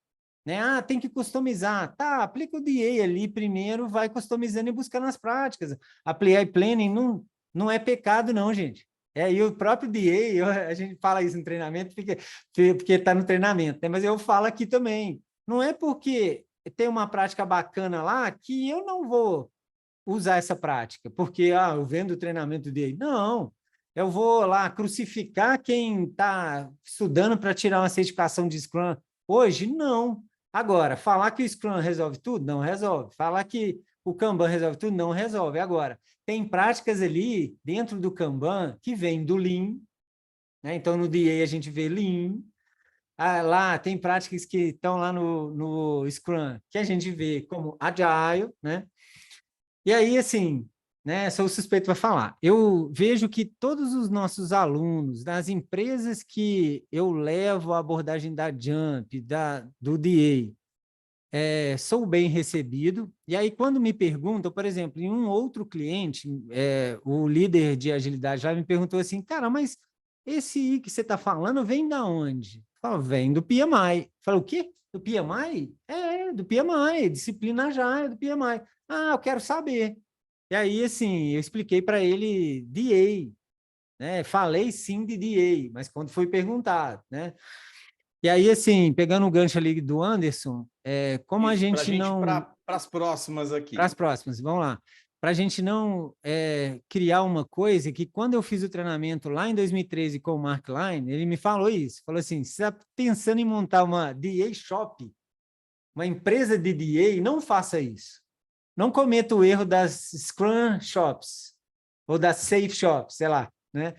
né? Tem que customizar. Tá, aplica o DA ali primeiro, vai customizando e buscando as práticas. Apply Planning não é pecado, não, gente. E o próprio DA, a gente fala isso no treinamento, porque está no treinamento, né? Mas eu falo aqui também. Não é porque tem uma prática bacana lá que eu não vou usar essa prática, porque eu vendo o treinamento DA. Não, eu vou lá crucificar quem está estudando para tirar uma certificação de Scrum hoje? Não. Agora, falar que o Scrum resolve tudo? Não resolve. Falar que o Kanban resolve tudo? Não resolve. Agora, tem práticas ali dentro do Kanban que vêm do Lean, né? Então, no DA a gente vê Lean. Lá tem práticas que estão lá no Scrum que a gente vê como Agile, né? E aí, assim, né, sou suspeito para falar. Eu vejo que todos os nossos alunos, das empresas que eu levo a abordagem da Jump, do DA, sou bem recebido. E aí, quando me perguntam, por exemplo, em um outro cliente, o líder de agilidade já me perguntou assim, cara, mas esse I que você está falando vem da onde? Falo, vem do PMI. Falo, o quê? Do PMI? Do PMI, disciplina Agile, do PMI. Eu quero saber. E aí, assim, eu expliquei para ele DA, né? Falei sim de DA, mas quando foi perguntado, né? E aí, assim, pegando o gancho ali do Anderson, como a gente não... Para as próximas aqui. Para as próximas, vamos lá. Para a gente não criar uma coisa que quando eu fiz o treinamento lá em 2013 com o Mark Line, ele me falou isso, falou assim, você está pensando em montar uma DA Shop, uma empresa de DA, não faça isso. Não cometa o erro das Scrum Shops ou das Safe Shops, sei lá, né?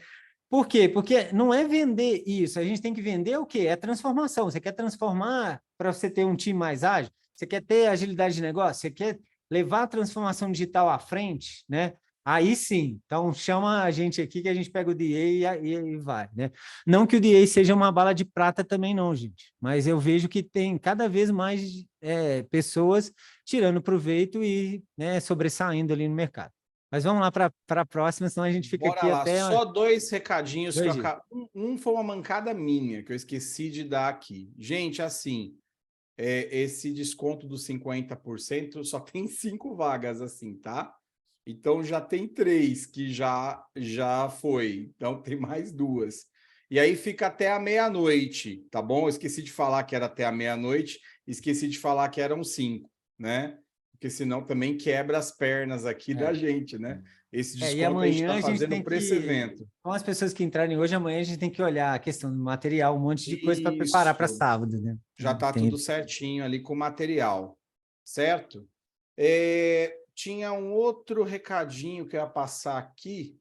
Por quê? Porque não é vender isso, a gente tem que vender o quê? É transformação. Você quer transformar para você ter um time mais ágil? Você quer ter agilidade de negócio? Você quer levar a transformação digital à frente, né? Aí sim, então chama a gente aqui que a gente pega o DA e vai, né? Não que o DA seja uma bala de prata também não, gente, mas eu vejo que tem cada vez mais pessoas tirando proveito e, né, sobressaindo ali no mercado. Mas vamos lá para a próxima, senão a gente fica Bora aqui lá. até... Só dois recadinhos. Dois que um foi uma mancada minha, que eu esqueci de dar aqui. Gente, assim, esse desconto dos 50% só tem 5 vagas, assim, tá? Então, já tem 3 que já foi. Então, tem mais 2. E aí fica até a meia-noite, tá bom? Eu esqueci de falar que era até a meia-noite, esqueci de falar que eram 5, né? Porque senão também quebra as pernas aqui da gente, né? Esse E desconto a gente amanhã está a gente fazendo tem para esse que, evento. com as pessoas que entrarem hoje, amanhã a gente tem que olhar a questão do material, um monte de coisa para preparar para Isso. sábado, né? Já está Tem... tudo certinho ali com o material, certo? Tinha um outro recadinho que eu ia passar aqui.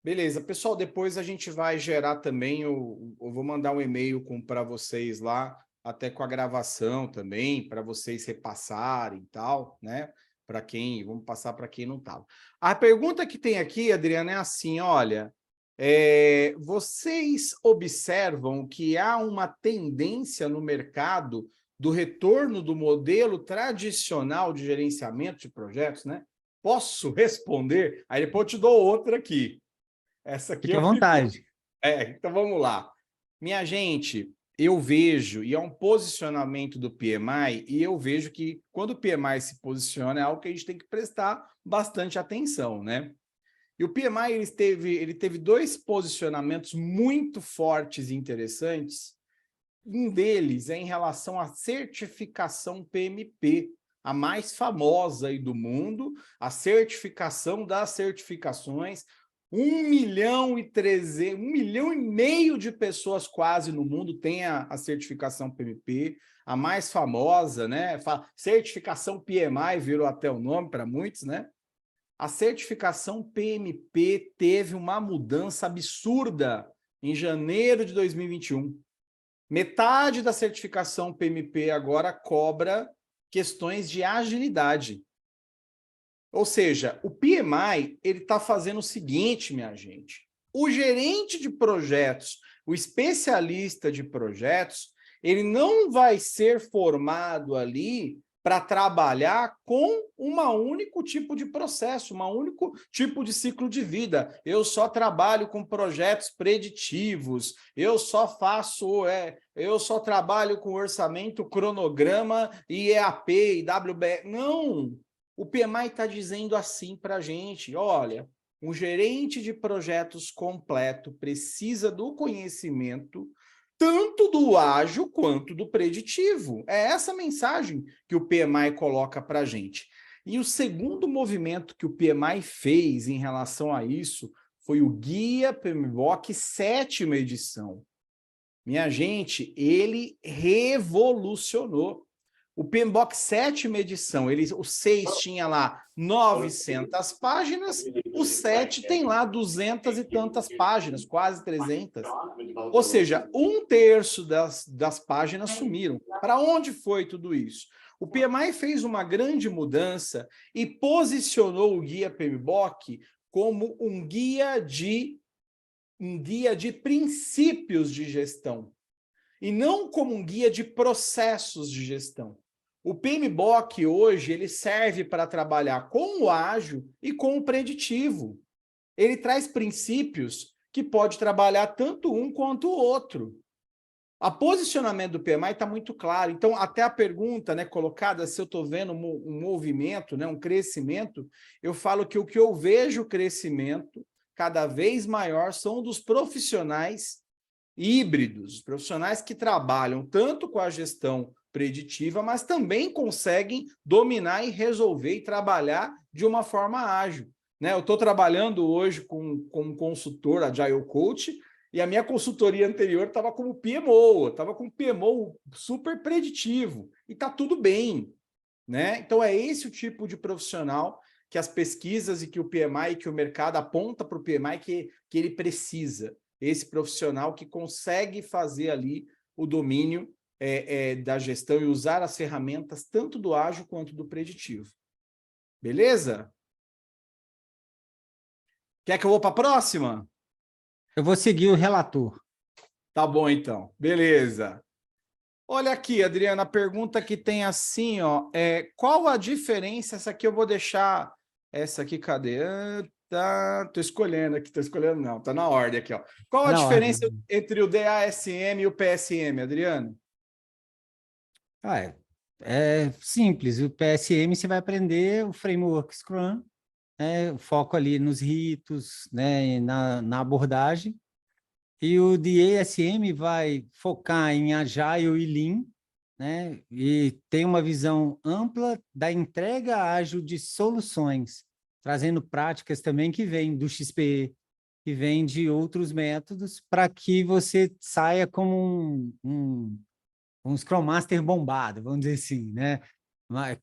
Beleza, pessoal, depois a gente vai gerar também, eu vou mandar um e-mail para vocês lá, até com a gravação também, para vocês repassarem e tal, né? Para quem, vamos passar para quem não estava. A pergunta que tem aqui, Adriana, é assim, olha, vocês observam que há uma tendência no mercado do retorno do modelo tradicional de gerenciamento de projetos, né? Posso responder? Aí depois eu te dou outra aqui. Essa aqui Fique à eu fico... vontade. Então vamos lá. Minha gente, eu vejo, e é um posicionamento do PMI, e eu vejo que quando o PMI se posiciona é algo que a gente tem que prestar bastante atenção, né? E o PMI ele teve 2 posicionamentos muito fortes e interessantes. Um deles é em relação à certificação PMP, a mais famosa aí do mundo, a certificação das certificações. 1,3 milhão de pessoas quase no mundo tem a certificação PMP, a mais famosa, né? Certificação PMI virou até o nome para muitos, né? A certificação PMP teve uma mudança absurda em janeiro de 2021. Metade da certificação PMP agora cobra questões de agilidade. Ou seja, o PMI ele está fazendo o seguinte, minha gente. O gerente de projetos, o especialista de projetos, ele não vai ser formado ali para trabalhar com um único tipo de processo, um único tipo de ciclo de vida. Eu só trabalho com projetos preditivos, eu só trabalho com orçamento, cronograma, EAP, WBE. Não! O PMI está dizendo assim para a gente, olha, um gerente de projetos completo precisa do conhecimento tanto do ágil quanto do preditivo. É essa mensagem que o PMI coloca para a gente. E o segundo movimento que o PMI fez em relação a isso foi o Guia PMBOK 7ª edição. Minha gente, ele revolucionou. O PMBOK 7ª edição, o 6 tinha lá 900 páginas, o 7 tem lá 200 e tantas páginas, quase 300. Ou seja, 1/3 das páginas sumiram. Para onde foi tudo isso? O PMI fez uma grande mudança e posicionou o Guia PMBOK como um guia de princípios de gestão, e não como um guia de processos de gestão. O PMBOK hoje ele serve para trabalhar com o ágil e com o preditivo. Ele traz princípios que pode trabalhar tanto um quanto o outro. O posicionamento do PMI está muito claro. Então, até a pergunta, né, colocada, se eu estou vendo um movimento, né, um crescimento, eu falo que o que eu vejo crescimento cada vez maior são dos profissionais híbridos, profissionais que trabalham tanto com a gestão preditiva, mas também conseguem dominar e resolver e trabalhar de uma forma ágil. Né? Eu estou trabalhando hoje com um consultor, Agile Coach, e a minha consultoria anterior estava como PMO, estava com PMO super preditivo, e está tudo bem. Né? Então, é esse o tipo de profissional que as pesquisas e que o PMI, que o mercado aponta para o PMI que ele precisa. Esse profissional que consegue fazer ali o domínio da gestão e usar as ferramentas tanto do ágil quanto do preditivo. Beleza? Quer que eu vou para a próxima? Eu vou seguir o relator. Tá bom, então. Beleza. Olha aqui, Adriana, a pergunta que tem assim, ó, qual a diferença? Essa aqui eu vou deixar... Essa aqui, cadê? Tô escolhendo aqui, não, tá na ordem aqui, ó. Qual a diferença entre o DASM e o PSM, Adriano? É simples, o PSM você vai aprender o framework Scrum, né, o foco ali nos ritos, né, na abordagem, E o DASM vai focar em Agile e Lean, né? E tem uma visão ampla da entrega ágil de soluções, trazendo práticas também que vêm do XPE, que vêm de outros métodos, para que você saia como um Scrum Master bombado, vamos dizer assim, né?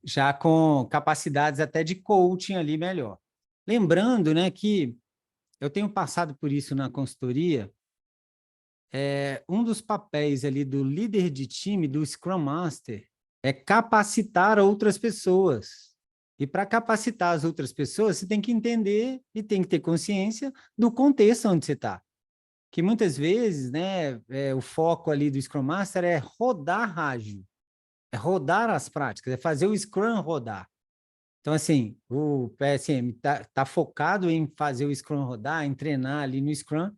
Já com capacidades até de coaching ali melhor. Lembrando, né, que eu tenho passado por isso na consultoria, um dos papéis ali do líder de time, do Scrum Master, é capacitar outras pessoas. E para capacitar as outras pessoas, você tem que entender e tem que ter consciência do contexto onde você está. Que muitas vezes, né, o foco ali do Scrum Master é rodar ágil, é rodar as práticas, é fazer o Scrum rodar. Então, assim, o PSM tá focado em fazer o Scrum rodar, em treinar ali no Scrum,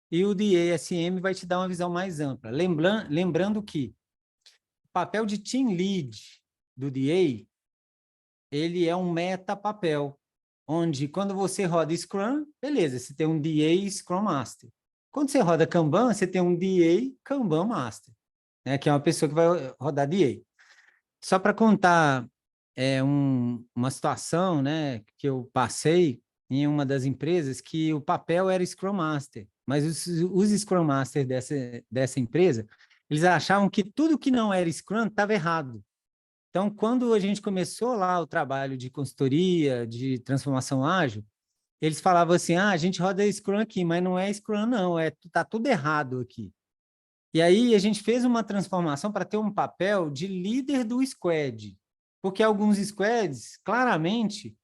e o DASM vai te dar uma visão mais ampla. Lembrando que o papel de Team Lead do DA, ele é um meta-papel, onde quando você roda Scrum, beleza, você tem um DA Scrum Master. Quando você roda Kanban, você tem um DA Kanban Master, né, que é uma pessoa que vai rodar DA. Só para contar uma situação, né, que eu passei em uma das empresas, que o papel era Scrum Master, mas os Scrum Masters dessa empresa, eles achavam que tudo que não era Scrum estava errado. Então, quando a gente começou lá o trabalho de consultoria, de transformação ágil, eles falavam assim, a gente roda Scrum aqui, mas não é Scrum não, tá tudo errado aqui. E aí a gente fez uma transformação para ter um papel de líder do squad, porque alguns squads, claramente,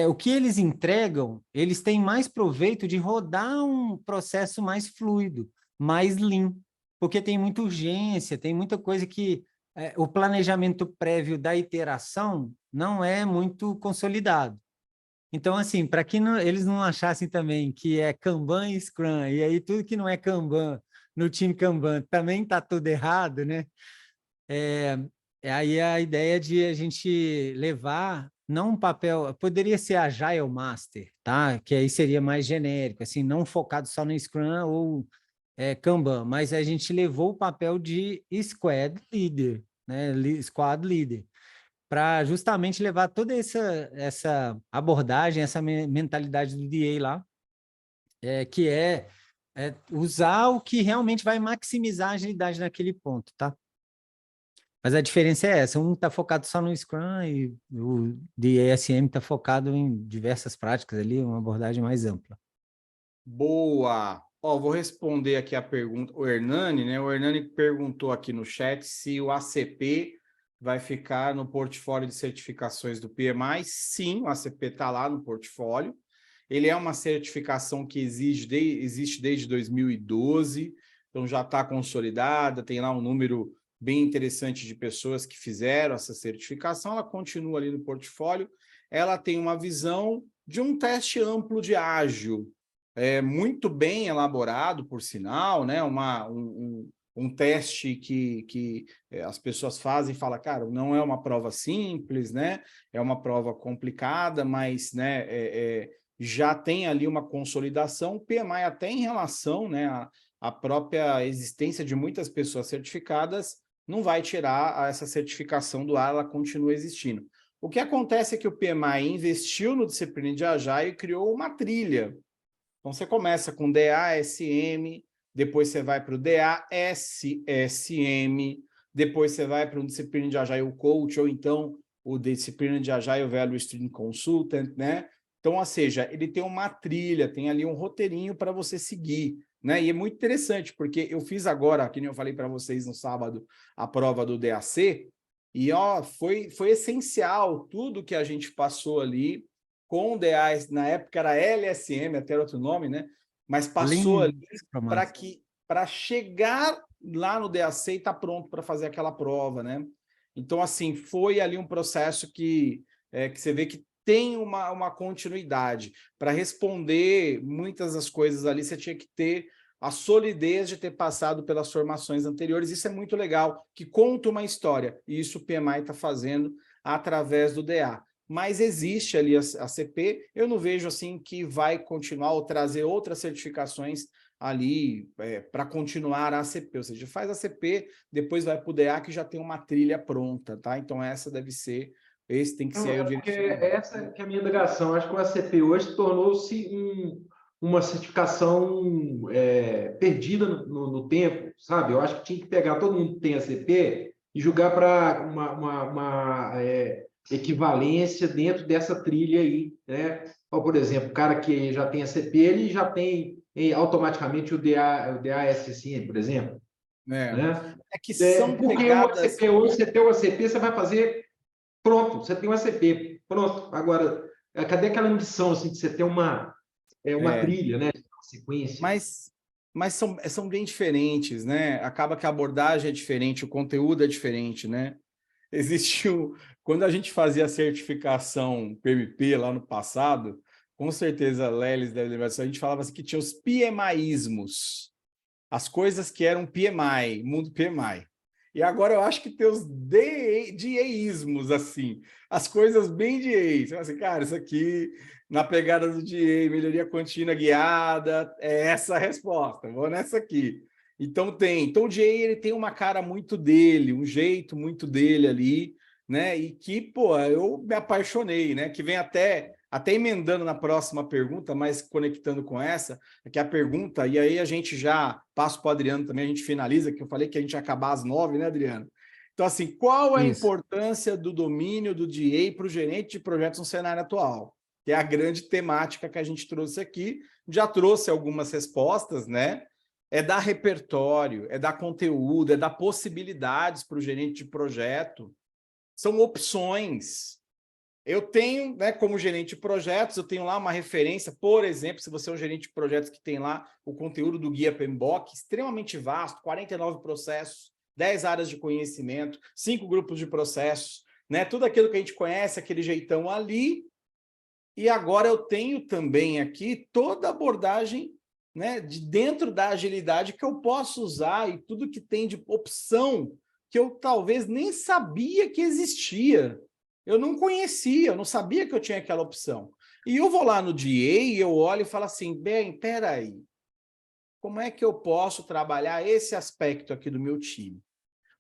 o que eles entregam, eles têm mais proveito de rodar um processo mais fluido, mais lean, porque tem muita urgência, tem muita coisa que o planejamento prévio da iteração não é muito consolidado. Então, assim, para que eles não achassem também que é Kanban e Scrum, e aí tudo que não é Kanban no time Kanban também está tudo errado, né? Aí a ideia de a gente levar, não um papel, poderia ser Agile Master, tá? Que aí seria mais genérico, assim, não focado só no Scrum ou Kanban, mas a gente levou o papel de Squad Leader, né? Squad Leader, para justamente levar toda essa abordagem, essa mentalidade do DA lá, que é usar o que realmente vai maximizar a agilidade naquele ponto, tá? Mas a diferença é essa, um está focado só no Scrum e o DASM está focado em diversas práticas ali, uma abordagem mais ampla. Boa! Ó, vou responder aqui a pergunta, o Hernani, né? O Hernani perguntou aqui no chat se o ACP vai ficar no portfólio de certificações do PMI. Sim, o ACP está lá no portfólio. Ele é uma certificação que existe desde 2012, então já está consolidada, tem lá um número bem interessante de pessoas que fizeram essa certificação, ela continua ali no portfólio, ela tem uma visão de um teste amplo de ágil, muito bem elaborado, por sinal, né? Um teste que as pessoas fazem e falam, cara, não é uma prova simples, né? É uma prova complicada, mas né, já tem ali uma consolidação, o PMI até em relação, né, à própria existência de muitas pessoas certificadas, não vai tirar essa certificação do ar, ela continua existindo. O que acontece é que o PMI investiu no disciplina de Agile e criou uma trilha. Então, você começa com DASM, depois você vai para o DASSM, depois você vai para um disciplina de Agile Coach, ou então o disciplina de Agile Value Stream Consultant, né? Então, ou seja, ele tem uma trilha, tem ali um roteirinho para você seguir, né? E é muito interessante, porque eu fiz agora, que nem eu falei para vocês no sábado, a prova do DAC, e ó, foi essencial tudo que a gente passou ali com o DA, na época era LSM, até outro nome, né? Mas passou ali para chegar lá no DAC e estar pronto para fazer aquela prova, né? Então, assim, foi ali um processo que você vê que tem uma continuidade. Para responder muitas das coisas ali, você tinha que ter a solidez de ter passado pelas formações anteriores. Isso é muito legal, que conta uma história. E isso o PMI está fazendo através do DA. Mas existe ali a CP, eu não vejo assim que vai continuar ou trazer outras certificações ali para continuar a ACP, ou seja, faz a ACP, depois vai para o DA que já tem uma trilha pronta, tá? Então esse tem que ser aí o Porque direcionamento. essa que é a minha indagação. Acho que o ACP hoje tornou-se uma certificação perdida no tempo, sabe? Eu acho que tinha que pegar todo mundo que tem ACP e jogar para uma equivalência dentro dessa trilha aí, né? Ou, por exemplo, o cara que já tem ACP, ele já tem automaticamente o DASSM, por exemplo, né? É que são Porque o pegadas... ACP hoje, você tem o ACP, você vai fazer, pronto, você tem o ACP, pronto. Agora, cadê aquela ambição assim, de você ter uma trilha, né? Uma sequência. Mas são bem diferentes, né? Acaba que a abordagem é diferente, o conteúdo é diferente, né? Quando a gente fazia a certificação PMP lá no passado, com certeza a Lelis deve lembrar disso, a gente falava assim que tinha os PMIismos, as coisas que eram PMI, mundo PMI. E agora eu acho que tem os DAismos, assim, as coisas bem DA. Você fala assim, cara, isso aqui, na pegada do DA, melhoria contínua guiada, é essa a resposta, vou nessa aqui. Então o DA ele tem uma cara muito dele, um jeito muito dele ali, né? E que, pô, eu me apaixonei, né? Que vem até emendando na próxima pergunta, mas conectando com essa, que a pergunta, e aí a gente já passa para o Adriano também, a gente finaliza, que eu falei que a gente ia acabar às 9, né, Adriano? Então, assim, qual é a importância do domínio do DA para o gerente de projetos no cenário atual? Que é a grande temática que a gente trouxe aqui, já trouxe algumas respostas, né? É dar repertório, é dar conteúdo, é dar possibilidades para o gerente de projeto. São opções. Eu tenho, né, como gerente de projetos, eu tenho lá uma referência, por exemplo, se você é um gerente de projetos que tem lá o conteúdo do Guia PMBOK, extremamente vasto, 49 processos, 10 áreas de conhecimento, 5 grupos de processos, né, tudo aquilo que a gente conhece, aquele jeitão ali. E agora eu tenho também aqui toda a abordagem, né, de dentro da agilidade que eu posso usar e tudo que tem de opção que eu talvez nem sabia que existia. Eu não conhecia, eu não sabia que eu tinha aquela opção. E eu vou lá no DA e eu olho e falo assim, bem, peraí, como é que eu posso trabalhar esse aspecto aqui do meu time?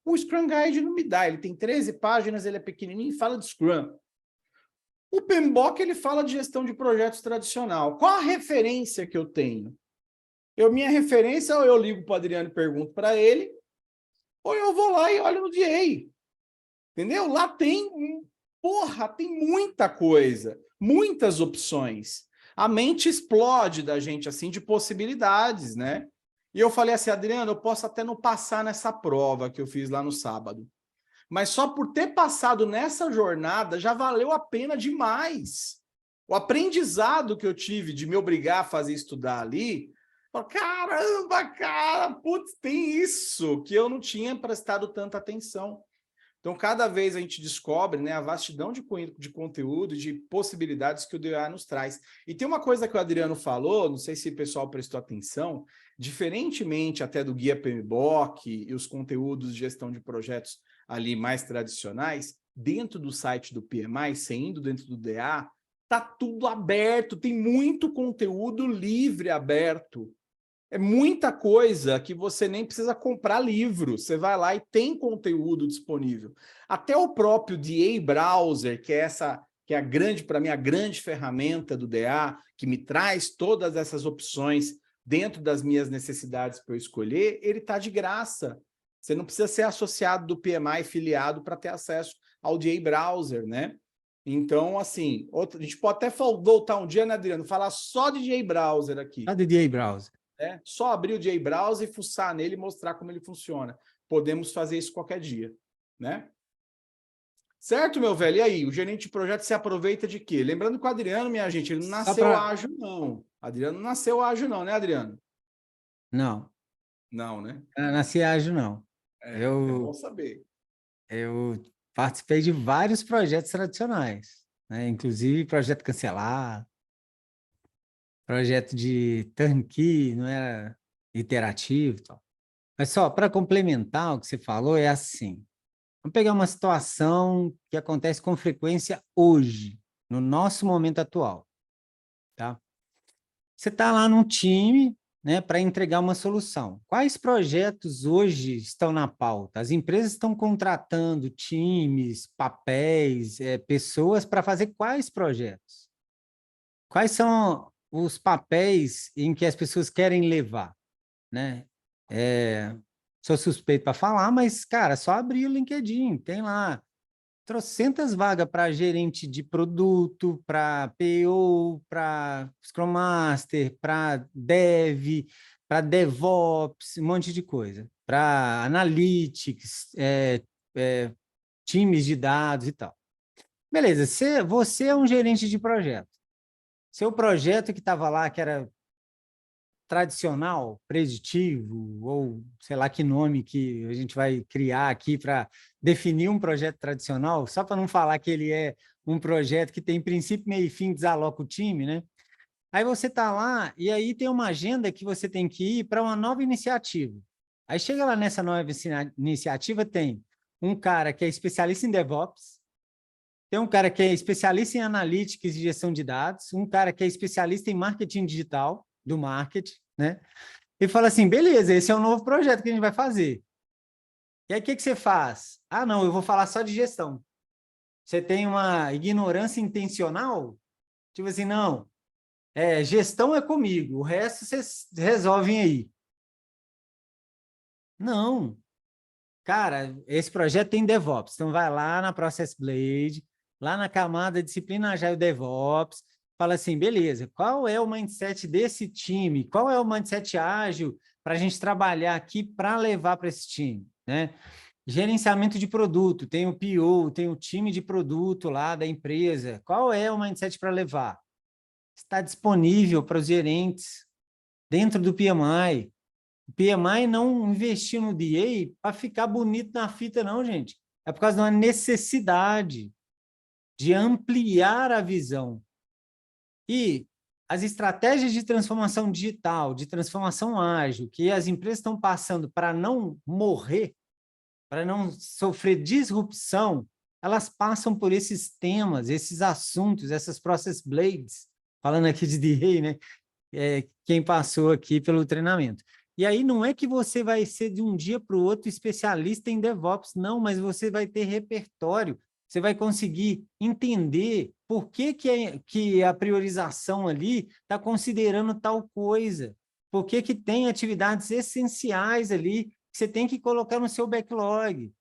O Scrum Guide não me dá, ele tem 13 páginas, ele é pequenininho e fala de Scrum. O PMBOK, ele fala de gestão de projetos tradicional. Qual a referência que eu tenho? Minha referência, ou eu ligo para o Adriano e pergunto para ele, ou eu vou lá e olho no DA. Entendeu? Lá tem muita coisa, muitas opções. A mente explode da gente, assim, de possibilidades, né? E eu falei assim, Adriano, eu posso até não passar nessa prova que eu fiz lá no sábado, mas só por ter passado nessa jornada já valeu a pena demais. O aprendizado que eu tive de me obrigar a fazer estudar ali, caramba, cara, putz, tem isso que eu não tinha prestado tanta atenção. Então, cada vez a gente descobre, né, a vastidão de conteúdo, de possibilidades que o DA nos traz. E tem uma coisa que o Adriano falou, não sei se o pessoal prestou atenção, diferentemente até do Guia PMBOK e os conteúdos de gestão de projetos ali mais tradicionais, dentro do site do PMI, saindo dentro do DA, está tudo aberto, tem muito conteúdo livre aberto. É muita coisa que você nem precisa comprar livro. Você vai lá e tem conteúdo disponível. Até o próprio DA Browser, que é a grande, para mim, a grande ferramenta do DA, que me traz todas essas opções dentro das minhas necessidades para eu escolher, ele está de graça. Você não precisa ser associado do PMI filiado para ter acesso ao DA Browser, né? Então, assim, a gente pode até voltar um dia, né, Adriano? Falar só de DA Browser aqui. Só de DA Browser. Só abrir o DA Browser e fuçar nele e mostrar como ele funciona. Podemos fazer isso qualquer dia, né? Certo, meu velho? E aí, o gerente de projeto se aproveita de quê? Lembrando que o Adriano, minha gente, ele não nasceu ágil, não. Adriano não nasceu ágil, não, né, Adriano? Não. Não, né? Eu nasci ágil, não. É bom saber. Eu participei de vários projetos tradicionais, né? Inclusive projeto cancelado, projeto de turnkey, não era iterativo e tal. Mas só para complementar o que você falou, é assim. Vamos pegar uma situação que acontece com frequência hoje, no nosso momento atual. Tá? Você está lá num time, né, para entregar uma solução. Quais projetos hoje estão na pauta? As empresas estão contratando times, papéis, pessoas para fazer quais projetos? Quais são os papéis em que as pessoas querem levar, né? Sou suspeito para falar, mas, cara, só abrir o LinkedIn, tem lá trocentas vagas para gerente de produto, para PO, para Scrum Master, para Dev, para DevOps, um monte de coisa. Para Analytics, times de dados e tal. Beleza, você é um gerente de projeto. Seu projeto que estava lá, que era tradicional, preditivo, ou sei lá que nome que a gente vai criar aqui para definir um projeto tradicional, só para não falar que ele é um projeto que tem princípio, meio e fim, desaloca o time, né? Aí você está lá e aí tem uma agenda que você tem que ir para uma nova iniciativa. Aí chega lá nessa nova iniciativa, tem um cara que é especialista em DevOps, tem um cara que é especialista em Analytics e gestão de dados, um cara que é especialista em marketing digital, do marketing, né? E fala assim, beleza, esse é um novo projeto que a gente vai fazer. E aí, o que você faz? Ah, não, eu vou falar só de gestão. Você tem uma ignorância intencional? Tipo assim, não, gestão é comigo, o resto vocês resolvem aí. Não. Cara, esse projeto tem DevOps, então vai lá na Process Blade, lá na camada disciplina Agile DevOps, fala assim, beleza, qual é o mindset desse time? Qual é o mindset ágil para a gente trabalhar aqui para levar para esse time, né? Gerenciamento de produto, tem o PO, tem o time de produto lá da empresa. Qual é o mindset para levar? Está disponível para os gerentes dentro do PMI. O PMI não investiu no DA para ficar bonito na fita, não, gente. É por causa de uma necessidade de ampliar a visão. E as estratégias de transformação digital, de transformação ágil, que as empresas estão passando para não morrer, para não sofrer disrupção, elas passam por esses temas, esses assuntos, essas process blades, falando aqui de DA, né? Quem passou aqui pelo treinamento. E aí não é que você vai ser de um dia para o outro especialista em DevOps, não, mas você vai ter repertório, você vai conseguir entender por que a priorização ali está considerando tal coisa, por que tem atividades essenciais ali que você tem que colocar no seu backlog,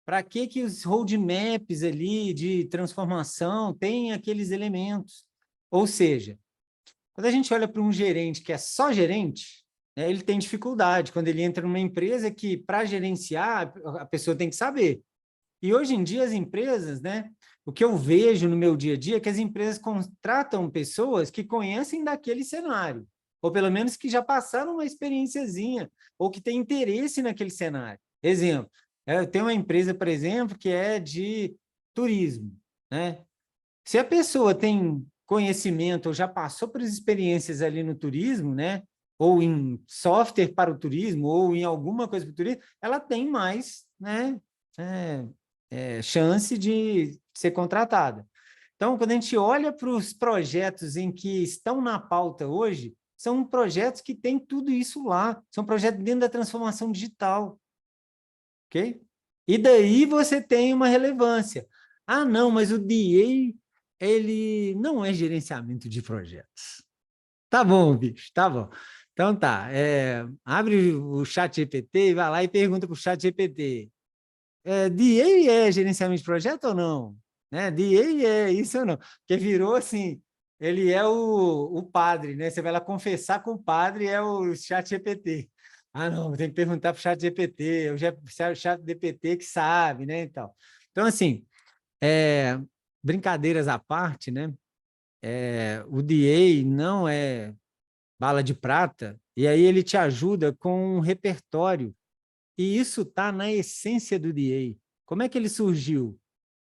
para que os roadmaps ali de transformação têm aqueles elementos. Ou seja, quando a gente olha para um gerente que é só gerente, né, ele tem dificuldade quando ele entra numa empresa que, para gerenciar, a pessoa tem que saber. E hoje em dia as empresas, né, o que eu vejo no meu dia a dia é que as empresas contratam pessoas que conhecem daquele cenário, ou pelo menos que já passaram uma experiênciazinha, ou que têm interesse naquele cenário. Exemplo, eu tenho uma empresa, por exemplo, que é de turismo, né? Se a pessoa tem conhecimento ou já passou por experiências ali no turismo, né? Ou em software para o turismo, ou em alguma coisa para o turismo, ela tem mais, né? Chance de ser contratada. Então, quando a gente olha para os projetos em que estão na pauta hoje, são projetos que têm tudo isso lá, são projetos dentro da transformação digital, ok? E daí você tem uma relevância. Ah, não, mas o DA, ele não é gerenciamento de projetos. Tá bom, bicho, tá bom. Então tá, abre o chat GPT e vai lá e pergunta para o chat GPT, DA é gerenciamento de projeto ou não? Né? DA é isso ou não? Porque virou assim, ele é o padre, né? Você vai lá confessar com o padre, é o chat GPT. Ah, não, tem que perguntar para o chat GPT, o chat GPT que sabe, né? Então assim, brincadeiras à parte, né? O DA não é bala de prata, e aí ele te ajuda com um repertório. E isso está na essência do DA. Como é que ele surgiu?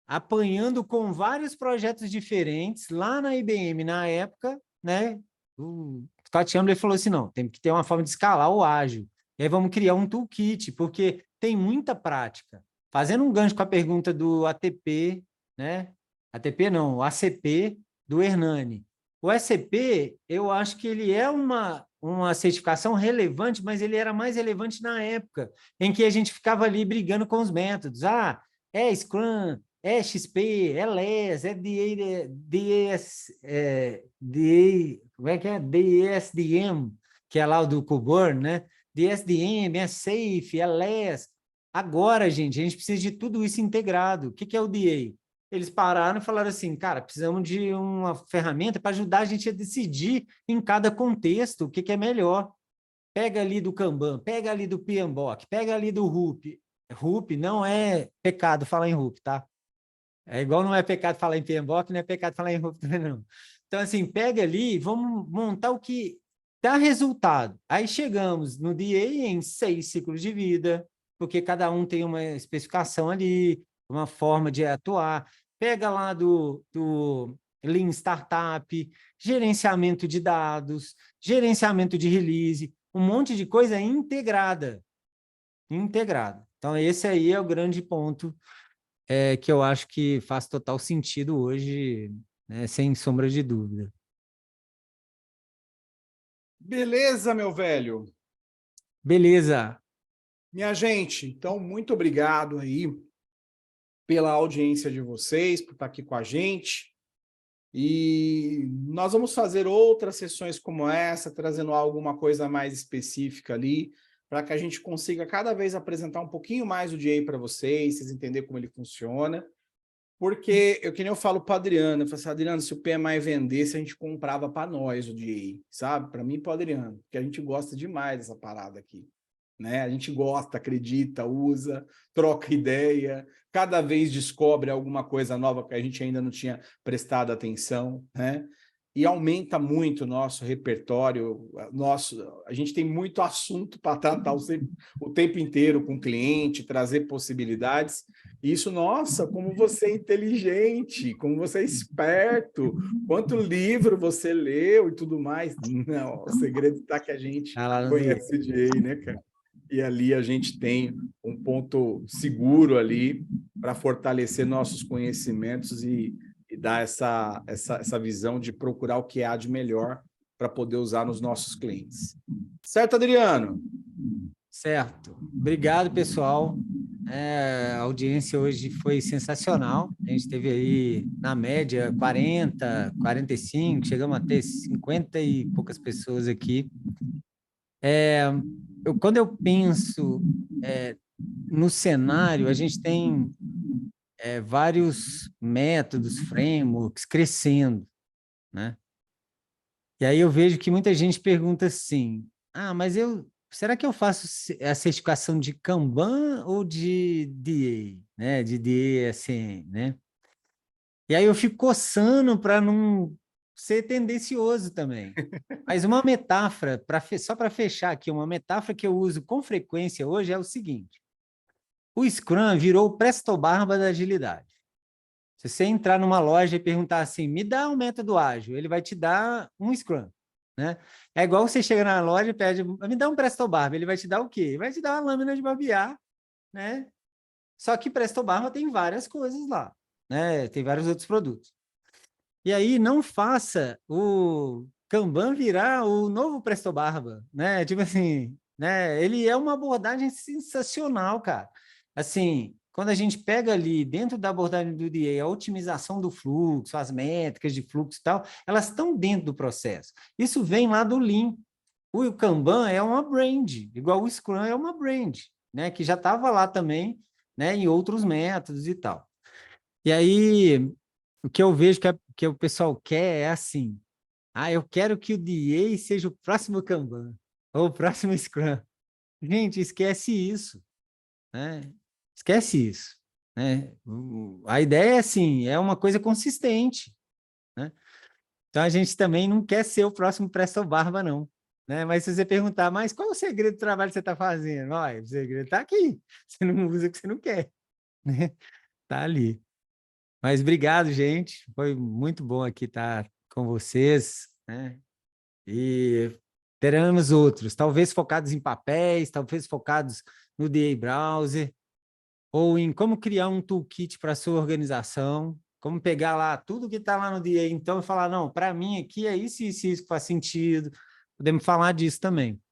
Apanhando com vários projetos diferentes, lá na IBM, na época, né? O Scott Chamberlain falou assim, não, tem que ter uma forma de escalar o ágil. E aí vamos criar um toolkit, porque tem muita prática. Fazendo um gancho com a pergunta do ATP, né? ATP não, o ACP do Hernani. O ACP, eu acho que ele é uma certificação relevante, mas ele era mais relevante na época em que a gente ficava ali brigando com os métodos. Ah, é Scrum, é XP, é LES, é como é que é? DSDM, que é lá o do Coburn, né? DSDM, é Safe, é LES. Agora, gente, a gente precisa de tudo isso integrado. O que é o DA? Eles pararam e falaram assim, cara, precisamos de uma ferramenta para ajudar a gente a decidir em cada contexto o que é melhor. Pega ali do Kanban, pega ali do PMBOK, pega ali do RUP. RUP não é pecado falar em RUP, tá? É igual não é pecado falar em PMBOK, não é pecado falar em RUP também, não. Então, assim, pega ali, vamos montar o que dá resultado. Aí chegamos no DA em 6 ciclos de vida, porque cada um tem uma especificação ali, uma forma de atuar. Pega lá do Lean Startup, gerenciamento de dados, gerenciamento de release, um monte de coisa integrada. Integrada. Então, esse aí é o grande ponto que eu acho que faz total sentido hoje, né, sem sombra de dúvida. Beleza, meu velho. Beleza. Minha gente, então, muito obrigado aí pela audiência de vocês, por estar aqui com a gente. E nós vamos fazer outras sessões como essa, trazendo alguma coisa mais específica ali, para que a gente consiga cada vez apresentar um pouquinho mais o DA para vocês entenderem como ele funciona. Porque, que nem eu falo para o Adriano, eu falo assim, Adriano, se o PMI vendesse, a gente comprava para nós o DA, sabe? Para mim e para o Adriano, porque a gente gosta demais dessa parada aqui. Né? A gente gosta, acredita, usa, troca ideia, cada vez descobre alguma coisa nova que a gente ainda não tinha prestado atenção, né? E aumenta muito o nosso repertório, a gente tem muito assunto para tratar o tempo inteiro com o cliente, trazer possibilidades. Isso, nossa, como você é inteligente, como você é esperto, quanto livro você leu e tudo mais. Não, o segredo está que a gente conhece o DA, né, cara? E ali a gente tem um ponto seguro ali para fortalecer nossos conhecimentos e dar essa visão de procurar o que há de melhor para poder usar nos nossos clientes. Certo, Adriano? Certo. Obrigado, pessoal. A audiência hoje foi sensacional. A gente teve aí, na média, 40, 45, chegamos a ter 50 e poucas pessoas aqui. Quando eu penso no cenário, a gente tem vários métodos, frameworks crescendo, né? E aí eu vejo que muita gente pergunta assim, mas será que eu faço a certificação de Kanban ou de DA, né? De DA-SM, né? E aí eu fico coçando para não ser tendencioso também. Mas uma metáfora, só para fechar aqui, uma metáfora que eu uso com frequência hoje é o seguinte: o Scrum virou o Presto Barba da agilidade. Se você entrar numa loja e perguntar assim, me dá um método ágil, ele vai te dar um Scrum, né? É igual você chega na loja e pede, me dá um Presto Barba, ele vai te dar o quê? Ele vai te dar uma lâmina de barbear, né? Só que Presto Barba tem várias coisas lá, né? Tem vários outros produtos. E aí não faça o Kanban virar o novo Presto Barba, né? Tipo assim, né? Ele é uma abordagem sensacional, cara. Assim, quando a gente pega ali dentro da abordagem do DA, a otimização do fluxo, as métricas de fluxo e tal, elas estão dentro do processo. Isso vem lá do Lean. O Kanban é uma brand, igual o Scrum é uma brand, né? Que já estava lá também, né? Em outros métodos e tal. E aí, o que eu vejo que o pessoal quer é assim, eu quero que o DA seja o próximo Kanban, ou o próximo Scrum. Gente, esquece isso, né? Esquece isso, né? A ideia é assim, é uma coisa consistente, né? Então a gente também não quer ser o próximo Presto Barba, não, né? Mas se você perguntar, mas qual é o segredo do trabalho que você está fazendo? Olha, o segredo está aqui. Você não usa o que você não quer, né? Tá ali. Mas obrigado, gente. Foi muito bom aqui estar com vocês, né? E teremos outros, talvez focados em papéis, talvez focados no DA Browser, ou em como criar um toolkit para a sua organização, como pegar lá tudo que está lá no DA, então, e falar, não, para mim aqui é isso e isso que faz sentido, podemos falar disso também.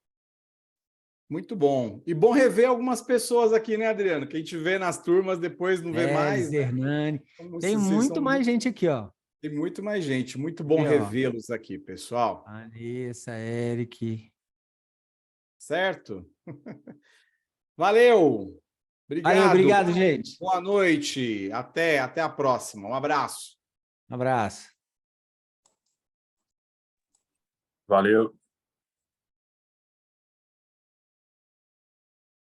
Muito bom. E bom rever algumas pessoas aqui, né, Adriano? Que a gente vê nas turmas, depois não vê mais. Né? Hernani. Como Tem vocês muito são mais gente aqui, ó. Tem muito mais gente. Muito bom Aqui, ó. revê-los aqui, pessoal. Vanessa, Eric. Certo? Valeu! Obrigado. Valeu, obrigado, gente. Boa noite. Até a próxima. Um abraço. Um abraço. Valeu.